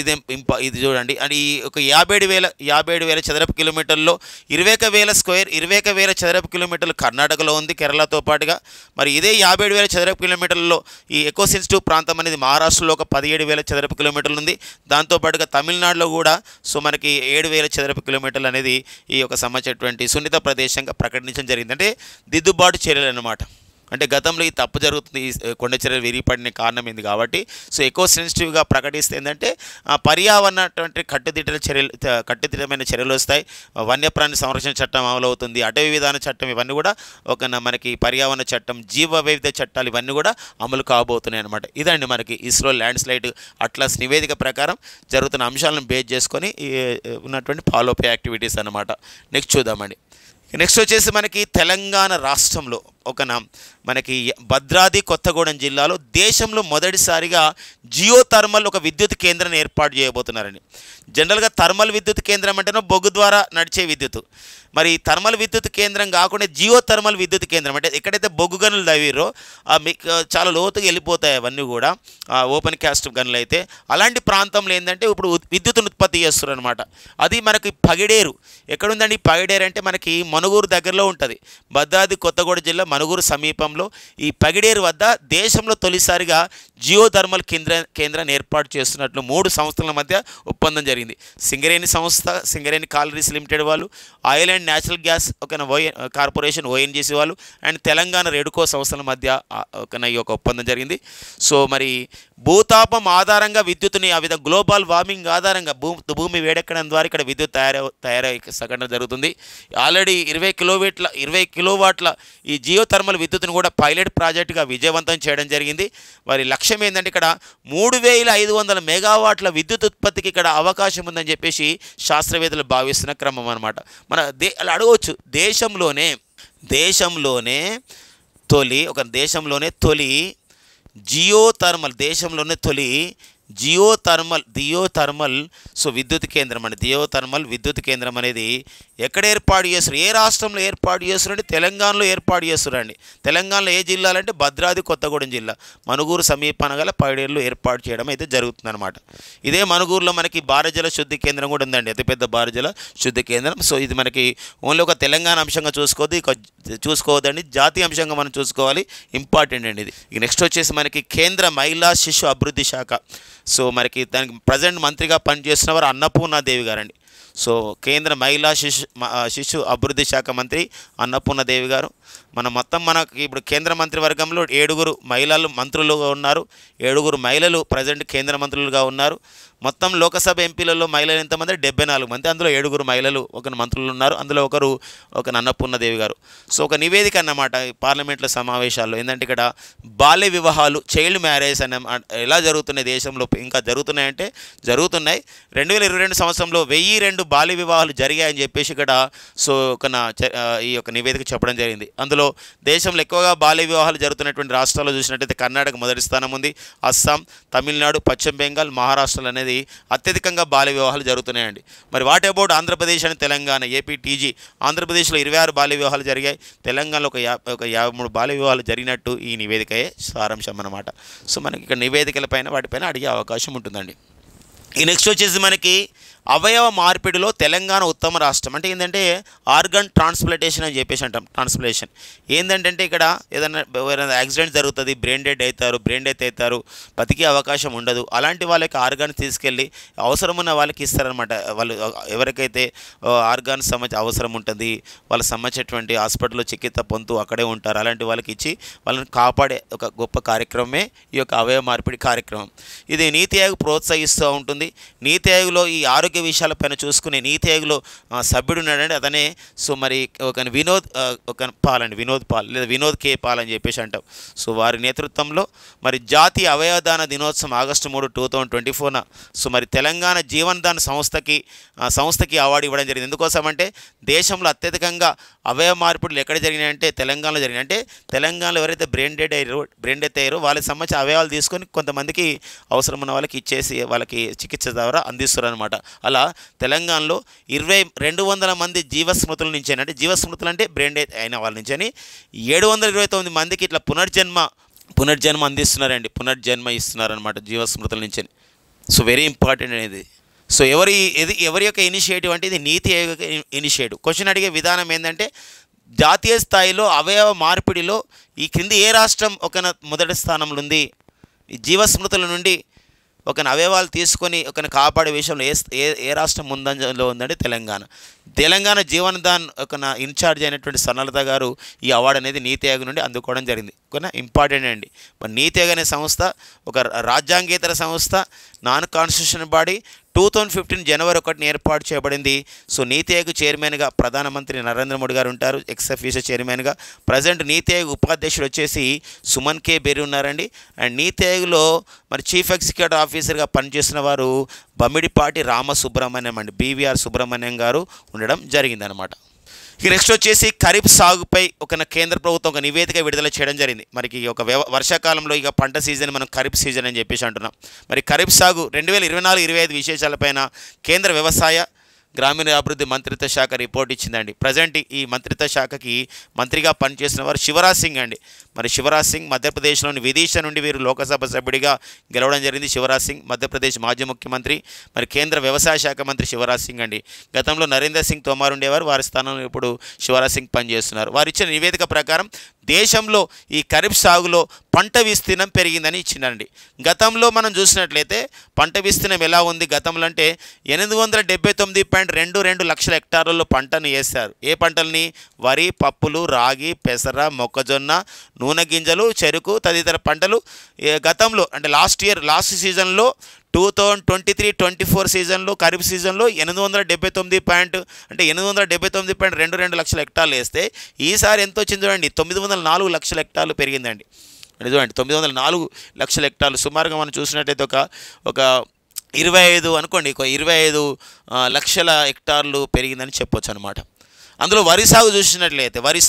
ఇది చూడండి, అండ్ ఈ ఒక 57,000 చదరపు కిలోమీటర్లో 21,000 చదరపు కిలోమీటర్లు కర్ణాటకలో ఉంది కేరళతో పాటుగా. మరి ఇదే 57,000 చదరపు కిలోమీటర్లలో ఈ ఎకో సెన్సిటివ్ ప్రాంతం అనేది మహారాష్ట్రలో ఒక 17,000 చదరపు కిలోమీటర్లు ఉంది. దాంతోపాటుగా తమిళనాడులో కూడా సో మనకి 7,000 చదరపు కిలోమీటర్లు అనేది ఈ యొక్క సంబంధించినటువంటి సున్నిత ప్రదేశంగా ప్రకటించడం జరిగింది. అంటే దిద్దుబాటు చర్యలు అన్నమాట. అంటే గతంలో ఈ తప్పు జరుగుతుంది, ఈ కొండ చర్యలు విరిగిపడిన కారణం ఏంది కాబట్టి సో ఎకో సెన్సిటివ్గా ప్రకటిస్తే ఏంటంటే పర్యావరణటువంటి కట్టుదిట్టమైన చర్యలు వస్తాయి. వన్యప్రాణి సంరక్షణ చట్టం అమలు అవుతుంది, అటవీ విధాన చట్టం, ఇవన్నీ కూడా మనకి పర్యావరణ చట్టం, జీవ వైవిధ్య చట్టాలు ఇవన్నీ కూడా అమలు కాబోతున్నాయి అనమాట. ఇదండి మనకి ఇస్రో ల్యాండ్ స్లైడ్ అట్లాస్ నివేదిక ప్రకారం జరుగుతున్న అంశాలను బేస్ చేసుకొని ఉన్నటువంటి ఫాలోఅప్ యాక్టివిటీస్ అన్నమాట. నెక్స్ట్ చూద్దామండి. నెక్స్ట్ వచ్చేసి మనకి తెలంగాణ రాష్ట్రంలో మనకి భద్రాద్రి కొత్తగూడెం జిల్లాలో దేశంలో మొదటిసారిగా జియో థర్మల్ ఒక విద్యుత్ కేంద్రాన్ని ఏర్పాటు చేయబోతున్నారండి. జనరల్గా థర్మల్ విద్యుత్ కేంద్రం అంటేనో బొగ్గు ద్వారా నడిచే విద్యుత్, మరి థర్మల్ విద్యుత్ కేంద్రం కాకుండా జియో థర్మల్ విద్యుత్ కేంద్రం అంటే ఎక్కడైతే బొగ్గు గనులు తవ్విరో మీకు చాలా లోతుగా వెళ్ళిపోతాయి అవన్నీ కూడా ఓపెన్ క్యాస్ట్ గనులు అయితే. అలాంటి ప్రాంతంలో ఏంటంటే ఇప్పుడు విద్యుత్తును ఉత్పత్తి చేస్తారు అనమాట. అది మనకి పగిడేరు ఎక్కడుందండి? పగిడేరు అంటే మనకి మనుగూరు దగ్గరలో ఉంటుంది. భద్రాద్రి కొత్తగూడెం జిల్లా మనుగూరు సమీపంలో ఈ పగిడేరు వద్ద దేశంలో తొలిసారిగా జియో థర్మల్ కేంద్రాన్ని ఏర్పాటు చేస్తున్నట్లు 3 సంస్థల మధ్య ఒప్పందం జరిగింది. సింగరేణి సంస్థ, సింగరేణి కాలరీస్ లిమిటెడ్ వాళ్ళు, oil and natural gas corporation ONGC వాళ్ళు అండ్ తెలంగాణ రెడ్కో సంస్థల మధ్య ఈ యొక్క ఒప్పందం జరిగింది. సో మరి భూతాపం ఆధారంగా విద్యుత్తుని ఆ విధంగా గ్లోబల్ వార్మింగ్ ఆధారంగా భూమి వేడెక్కడం ద్వారా ఇక్కడ విద్యుత్ తయారయ్యే సంఘటన జరుగుతుంది. ఆల్రెడీ 20 కిలోవాట్ల ఈ జియో థర్మల్ విద్యుత్తును కూడా పైలట్ ప్రాజెక్టుగా విజయవంతం చేయడం జరిగింది. మరి లక్ష్యం ఏంటంటే ఇక్కడ 3500 మెగావాట్ల విద్యుత్ ఉత్పత్తికి ఇక్కడ అవకాశం ఉందని చెప్పేసి శాస్త్రవేత్తలు భావిస్తున్న క్రమం అనమాట. అలా అడగవచ్చు, దేశంలోనే తొలి జియో థర్మల్ సో విద్యుత్ కేంద్రం అండి. జియో థర్మల్ విద్యుత్ కేంద్రం అనేది ఎక్కడ ఏర్పాటు చేస్తారు, ఏ రాష్ట్రంలో ఏర్పాటు చేస్తారంటే తెలంగాణలో ఏర్పాటు చేస్తారండి. తెలంగాణలో ఏ జిల్లాలు అంటే భద్రాద్రి కొత్తగూడెం జిల్లా మనుగూరు సమీపాన గల పైడేరులో ఏర్పాటు చేయడం అయితే జరుగుతుందన్నమాట. ఇదే మనుగూరులో మనకి భారజల శుద్ధి కేంద్రం కూడా ఉందండి, అతిపెద్ద భారజల శుద్ధి కేంద్రం. సో ఇది మనకి ఓన్లీ ఒక తెలంగాణ అంశంగా చూసుకోవద్దండి, జాతీయ అంశంగా మనం చూసుకోవాలి, ఇంపార్టెంట్ అండి ఇది. నెక్స్ట్ వచ్చేసి మనకి కేంద్ర మహిళా శిశు అభివృద్ధి శాఖ, సో మనకి దానికి ప్రజెంట్ మంత్రిగా పనిచేస్తున్న వారు అన్నపూర్ణాదేవి గారండి. సో కేంద్ర మహిళా శిశు అభివృద్ధి శాఖ మంత్రి అన్నపూర్ణాదేవి గారు. మనకి ఇప్పుడు కేంద్ర మంత్రివర్గంలో 7 మహిళలు మంత్రులుగా ఉన్నారు, 7 మహిళలు ప్రజెంట్ కేంద్ర మంత్రులుగా ఉన్నారు. మొత్తం లోకసభ ఎంపీలలో మహిళలు ఎంతమంది? 74 మంది. అందులో 7 మహిళలు మంత్రులు ఉన్నారు, అందులో ఒకరు అన్నపూర్ణాదేవి గారు. సో ఒక నివేదిక అన్నమాట పార్లమెంట్లో సమావేశాల్లో ఏంటంటే ఇక్కడ బాల్య వివాహాలు, చైల్డ్ మ్యారేజ్ ఎలా జరుగుతున్నాయి దేశంలో, ఇంకా జరుగుతున్నాయంటే జరుగుతున్నాయి. 2022 సంవత్సరంలో 1002 బాల్య వివాహాలు జరిగాయని చెప్పేసి ఇక్కడ సో ఈ యొక్క నివేదిక చెప్పడం జరిగింది. అందులో దేశంలో ఎక్కువగా బాల్య వివాహాలు జరుగుతున్నటువంటి రాష్ట్రాల్లో చూసినట్టయితే కర్ణాటక మొదటి స్థానం ఉంది, అస్సాం, తమిళనాడు, పశ్చిమ బెంగాల్, మహారాష్ట్రలు అనేది అత్యధికంగా బాల్య వివాహాలు జరుగుతున్నాయండి. మరి వాట్ అబౌట్ ఆంధ్రప్రదేశ్ అని తెలంగాణ, ఏపీ, టీజీ? ఆంధ్రప్రదేశ్లో 26 బాల్య వివాహాలు జరిగాయి, తెలంగాణలో ఒక 53 బాల్య వివాహాలు జరిగినట్టు ఈ నివేదికయే సారాంశం అన్నమాట. సో మనకి ఇక్కడ నివేదికలపైన వాటిపైన అడిగే అవకాశం ఉంటుందండి. ఈ నెక్స్ట్ వచ్చేసి మనకి అవయవ మార్పిడిలో తెలంగాణ ఉత్తమ రాష్ట్రం. అంటే ఏంటంటే ఆర్గన్ ట్రాన్స్ప్లాంటేషన్ అని చెప్పేసి అంటాం. ట్రాన్స్ప్లాంటేషన్ ఏంటంటే ఇక్కడ ఏదైనా యాక్సిడెంట్ జరుగుతుంది, బ్రెయిన్ డెత్ అవుతారు, బతికే అవకాశం ఉండదు. అలాంటి వాళ్ళకి ఆర్గాన్స్ తీసుకెళ్ళి అవసరం ఉన్న వాళ్ళకి ఇస్తారనమాట. వాళ్ళు ఎవరికైతే ఆర్గాన్స్ అవసరం ఉంటుంది, వాళ్ళకి సంబంధించినటువంటి హాస్పిటల్లో చికిత్స పొందుతూ అక్కడే ఉంటారు, అలాంటి వాళ్ళకి ఇచ్చి వాళ్ళని కాపాడే ఒక గొప్ప కార్యక్రమమే ఈ యొక్క అవయవ మార్పిడి కార్యక్రమం. ఇది నీతి ఆయోగ్ ప్రోత్సహిస్తూ ఉంటుంది. నీతి ఆయోగ్లో ఈ ఆరోగ్య విషయాలపైన చూసుకునే నీతి ఆయోగ్లో సభ్యుడు ఉన్నాడండి, అతనే సో మరి వినోద్ పాల్ లేదా వినోద్ కే పాల్ అని చెప్పేసి అంటాం. సో వారి నేతృత్వంలో మరి జాతీయ అవయవదాన దినోత్సవం ఆగస్టు 3, 2024 సో మరి తెలంగాణ జీవనదాన సంస్థకి అవార్డు ఇవ్వడం జరిగింది. ఎందుకోసమంటే దేశంలో అత్యధికంగా అవయవ మార్పులు ఎక్కడ జరిగినాయంటే తెలంగాణలో జరిగినాయి. అంటే తెలంగాణలో ఎవరైతే బ్రెయిన్ డెత్ అయ్యారో వాళ్ళకి సంబంధించిన అవయవాలు తీసుకొని కొంతమందికి అవసరం ఉన్న వాళ్ళకి ఇచ్చేసి వాళ్ళకి చికిత్స ద్వారా అందిస్తారు అనమాట. అలా తెలంగాణలో 200 మంది జీవస్మృతుల నుంచి, అంటే జీవస్మృతులు అంటే బ్రెయిన్ డెత్ అయిన వాళ్ళ నుంచి అని 729 మందికి ఇట్లా పునర్జన్మ అందిస్తున్నారండి, పునర్జన్మ ఇస్తున్నారనమాట జీవస్మృతుల నుంచి. సో వెరీ ఇంపార్టెంట్ అనేది. సో ఎవరి యొక్క ఇనిషియేటివ్ అంటే ఇది నీతి ఆయోగ్ ఇనిషియేటివ్. క్వశ్చన్ అడిగే విధానం ఏంటంటే జాతీయ స్థాయిలో అవయవ మార్పిడిలో ఈ క్రింది ఏ రాష్ట్రం మొదటి స్థానంలో ఉంది? ఈ జీవస్మృతుల నుండి ఒక అవయవాలు తీసుకొని ఒక కాపాడే విషయంలో ఏ ఏ ఏ రాష్ట్రం ముందంజలో ఉందంటే తెలంగాణ జీవనదాన్ ఒక ఇన్ఛార్జ్ అయినటువంటి సన్నలత గారు ఈ అవార్డు అనేది నీతి ఆయోగ్ నుండి అందుకోవడం జరిగింది. ఓకేనా, ఇంపార్టెంట్ అండి. మరి నీతి ఆయోగ్ అనే సంస్థ ఒక రాజ్యాంగేతర సంస్థ, నాన్ కాన్స్టిట్యూషన్ బాడీ, 2015 జనవరి 1 ఏర్పాటు చేయబడింది. సో నీతి ఆయోగ్ చైర్మన్గా ప్రధానమంత్రి నరేంద్ర మోడీ గారు ఉంటారు, ఎక్స్ అఫీషియో చైర్మన్గా. ప్రజెంట్ నీతి ఆయోగ్ ఉపాధ్యక్షుడు వచ్చేసి సుమన్ కే బెర్రీ ఉన్నారండి. అండ్ నీతి ఆయోగ్లో మరి చీఫ్ ఎగ్జిక్యూటివ్ ఆఫీసర్గా పనిచేస్తున్న వారు బమ్మిడిపాటి రామసుబ్రహ్మణ్యం అండి, బీవీఆర్ సుబ్రహ్మణ్యం గారు ఉండడం జరిగిందనమాట. ఇక నెక్స్ట్ వచ్చేసి ఖరీఫ్ సాగుపై ఒక కేంద్ర ప్రభుత్వం ఒక నివేదిక విడుదల చేయడం జరిగింది. మనకి ఒక వర్షాకాలంలో ఇక పంట సీజన్ మనం ఖరీఫ్ సీజన్ అని చెప్పేసి అంటున్నాం. మరి ఖరీఫ్ సాగు 2024-25 విశేషాలపైన కేంద్ర వ్యవసాయ గ్రామీణాభివృద్ధి మంత్రిత్వ శాఖ రిపోర్ట్ ఇచ్చిందండి. ప్రజెంట్ ఈ మంత్రిత్వ శాఖకి మంత్రిగా పనిచేసిన వారు శివరాజ్ సింగ్ అండి. మరి శివరాజ్ సింగ్ మధ్యప్రదేశ్లోని విదిశా నుండి వీరు లోకసభ సభ్యుడిగా గెలవడం జరిగింది. శివరాజ్ సింగ్ మధ్యప్రదేశ్ మాజీ ముఖ్యమంత్రి, మరి కేంద్ర వ్యవసాయ శాఖ మంత్రి శివరాజ్ సింగ్ అండి. గతంలో నరేంద్ర సింగ్ తోమార్ ఉండేవారు, వారి స్థానంలో ఇప్పుడు శివరాజ్ సింగ్ పనిచేస్తున్నారు. వారు ఇచ్చిన నివేదిక ప్రకారం దేశంలో ఈ ఖరీఫ్ సాగులో పంట విస్తీర్ణం పెరిగిందని ఇచ్చిందండి. గతంలో మనం చూసినట్లయితే పంట విస్తీర్ణం ఎలా ఉంది గతంలో అంటే 879.22 లక్షల హెక్టార్లలో పంటను వేశారు. ఏ పంటల్ని? వరి, పప్పులు, రాగి, పెసర, మొక్కజొన్న, నూనె గింజలు, చెరుకు తదితర పంటలు గతంలో అంటే లాస్ట్ సీజన్లో 2023-24 సీజన్లో ఖరీఫ్ సీజన్లో 879.22 లక్షల హెక్టార్లు వేస్తే ఈసారి ఎంత వచ్చింది చూడండి, 904 లక్షల హెక్టార్లు పెరిగిందండి. చూడండి 904 లక్షల హెక్టార్లు సుమారుగా మనం చూసినట్టయితే ఒక 25 అనుకోండి, 25 లక్షల హెక్టార్లు పెరిగిందని చెప్పొచ్చు అనమాట. అందులో వరి సాగు చూసినట్లయితే వరి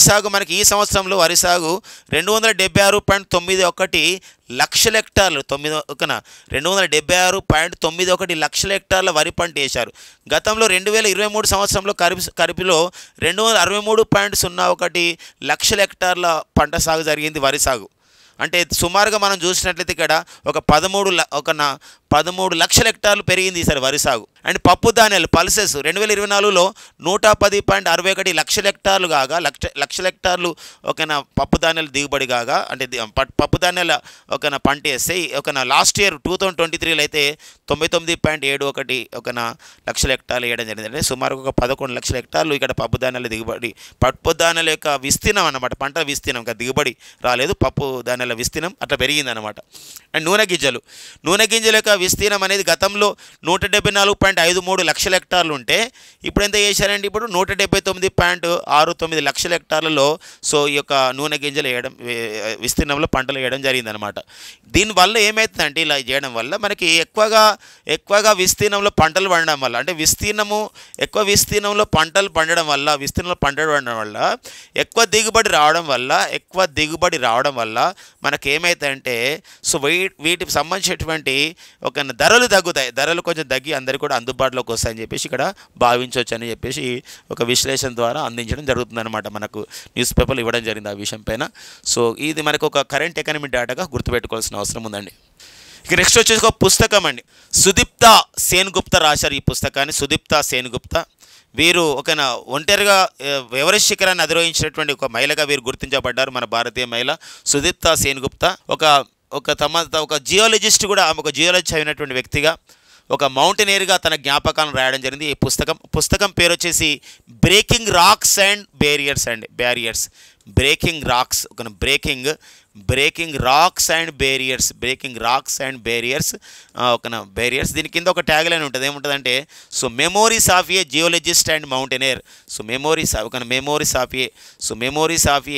సాగు మనకి ఈ సంవత్సరంలో వరి సాగు 276.91 లక్షల హెక్టార్లు 276.91 లక్షల హెక్టార్ల వరి పంట వేశారు. గతంలో 2023 సంవత్సరంలో ఖరీఫ్లో 263.01 లక్షల హెక్టార్ల పంట సాగు జరిగింది వరి సాగు. అంటే సుమారుగా మనం చూసినట్లయితే ఇక్కడ ఒక 13 లక్షల హెక్టార్లు పెరిగింది ఈసారి వరి సాగు. అండ్ పప్పు ధాన్యాలు పల్సెస్ 2024లో 110.61 లక్షల హెక్టార్లు కాగా లక్షల హెక్టార్లు పప్పు ధాన్యాలు దిగుబడి కాగా అంటే పప్పు ధాన్యాల పంట వేస్తే లాస్ట్ ఇయర్ 2023లో అయితే 99.71 లక్షల హెక్టార్లు వేయడం జరిగింది. అంటే సుమారు ఒక 11 లక్షల హెక్టార్లు ఇక్కడ పప్పు ధాన్యాల దిగుబడి, పప్పు ధాన్యాల యొక్క విస్తీర్ణం అన్నమాట, పంట విస్తీర్ణం, ఇంకా దిగుబడి రాలేదు, పప్పు ధాన్యాల విస్తీర్ణం అట్లా పెరిగిందనమాట. అండ్ నూనె గింజల యొక్క విస్తీర్ణం అనేది గతంలో 174.53 లక్షల హెక్టార్లు ఉంటే ఇప్పుడు ఎంత చేశారండి, ఇప్పుడు 179.69 లక్షల హెక్టార్లలో సో ఈ యొక్క నూనె గింజలు వేయడం విస్తీర్ణంలో పంటలు వేయడం జరిగిందనమాట. దీనివల్ల ఏమవుతుందంటే ఇలా చేయడం వల్ల మనకి ఎక్కువగా విస్తీర్ణంలో పంటలు పండడం వల్ల అంటే ఎక్కువ విస్తీర్ణంలో పంటలు పండడం వల్ల ఎక్కువ దిగుబడి రావడం వల్ల మనకి ఏమవుతాయంటే సో వీటికి సంబంధించినటువంటి ధరలు తగ్గుతాయి, ధరలు కొంచెం తగ్గి అందరికీ కూడా అందుబాటులోకి వస్తాయని చెప్పేసి ఇక్కడ భావించవచ్చు అని చెప్పేసి ఒక విశ్లేషణ ద్వారా అందించడం జరుగుతుందన్నమాట. మనకు న్యూస్ పేపర్లు ఇవ్వడం జరిగింది ఆ విషయం పైన. సో ఇది మనకు ఒక కరెంట్ ఎకనామీ డేటాగా గుర్తుపెట్టుకోవాల్సిన అవసరం ఉందండి. ఇక నెక్స్ట్ వచ్చేసి ఒక పుస్తకం అండి, సుదీప్తా సేన్గుప్తా రాశారు ఈ పుస్తకాన్ని. సుదీప్తా సేన్గుప్తా వీరు ఒంటరిగా ఎవరెస్ట్ శిఖరాన్ని అధిరోహించినటువంటి ఒక మహిళగా వీరు గుర్తించబడ్డారు, మన భారతీయ మహిళ సుదీప్తా సేన్గుప్తా. ఒక జియోలజిస్ట్ కూడా, ఆమె ఒక జియోలజీ చదివినటువంటి వ్యక్తిగా, ఒక మౌంటైనీర్గా తన జ్ఞాపకాలను రాయడం జరిగింది. ఈ పుస్తకం పేరు వచ్చేసి బ్రేకింగ్ రాక్స్ అండ్ బ్యారియర్స్ అండి, బ్రేకింగ్ రాక్స్ అండ్ బ్యారియర్స్ దీని కింద ఒక ట్యాగ్ లైన్ ఉంటుంది, ఏముంటుందంటే so memories of a geologist and mountaineer. So memories of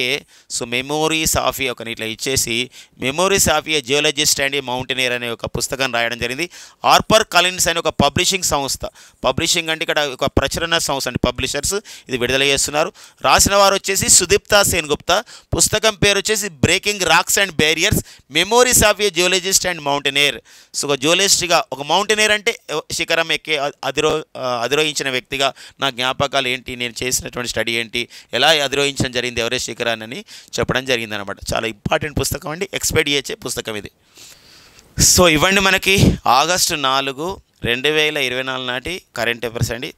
a ఇట్లా ఇచ్చేసి memories of a geologist and a mountaineer అనే ఒక పుస్తకం రాయడం జరిగింది. హార్పర్ కాలిన్స్ అనే ఒక పబ్లిషింగ్ సంస్థ, పబ్లిషింగ్ అంటే ఇక్కడ ఒక ప్రచురణ సంస్థ అండి, పబ్లిషర్స్ ఇది విడుదల చేస్తున్నారు. రాసిన వారు వచ్చేసి సుదీప్తా సేన్గుప్తా. పుస్తకం పేరు వచ్చేసి breaking rocks and barriers, memories of a geologist and mountaineer. So ఒక జియోలజిస్ట్గా, ఒక మౌంటైనర్ అంటే శిఖరం ఎక్కే అధిరోహించిన వ్యక్తిగా నా జ్ఞాపకాలు ఏంటి, నేను చేసినటువంటి స్టడీ ఏంటి, ఎలా అధిరోహించడం జరిగింది ఎవరెస్ట్ శిఖరాన్ని చెప్పడం జరిగింది అనమాట. చాలా ఇంపార్టెంట్ పుస్తకం అండి, ఎక్స్పెక్ట్ చేసే పుస్తకం ఇది. సో ఇవ్వండి మనకి ఆగస్టు 4, 2024 నాటి కరెంట్ అఫైర్స్ అండి.